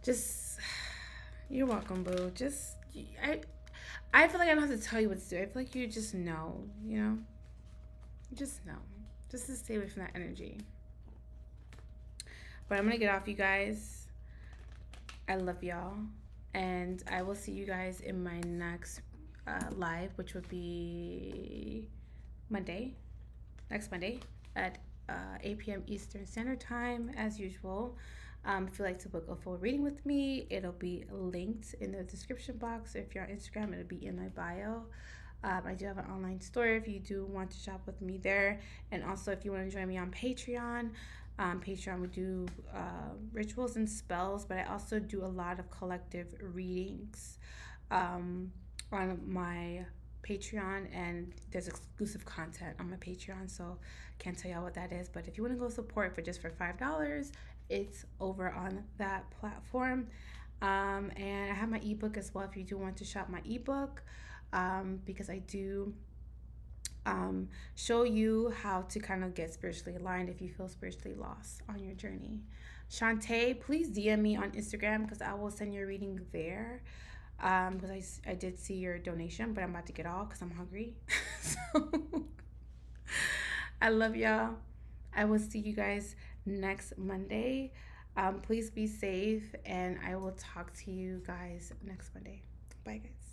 Just, you're welcome, boo. Just, I feel like I don't have to tell you what to do. I feel like you just know, you know? You just know. Just to stay away from that energy. But I'm going to get off, you guys. I love y'all. And I will see you guys in my next live, which would be Monday. Next Monday at 8 p.m. Eastern Standard Time, as usual. If you'd like to book a full reading with me, it'll be linked in the description box. If you're on Instagram, it'll be in my bio. I do have an online store if you do want to shop with me there. And also, if you want to join me on Patreon, Patreon, we do rituals and spells, but I also do a lot of collective readings on my Patreon, and there's exclusive content on my Patreon, so can't tell y'all what that is. But if you want to go support for just for $5, it's over on that platform. And I have my ebook as well if you do want to shop my ebook, because I do show you how to kind of get spiritually aligned if you feel spiritually lost on your journey. Shantae, please DM me on Instagram because I will send you a reading there. because I did see your donation, but I'm about to get off because I'm hungry. So I love y'all. I will see you guys next Monday. Please be safe, and I will talk to you guys next Monday. Bye, guys.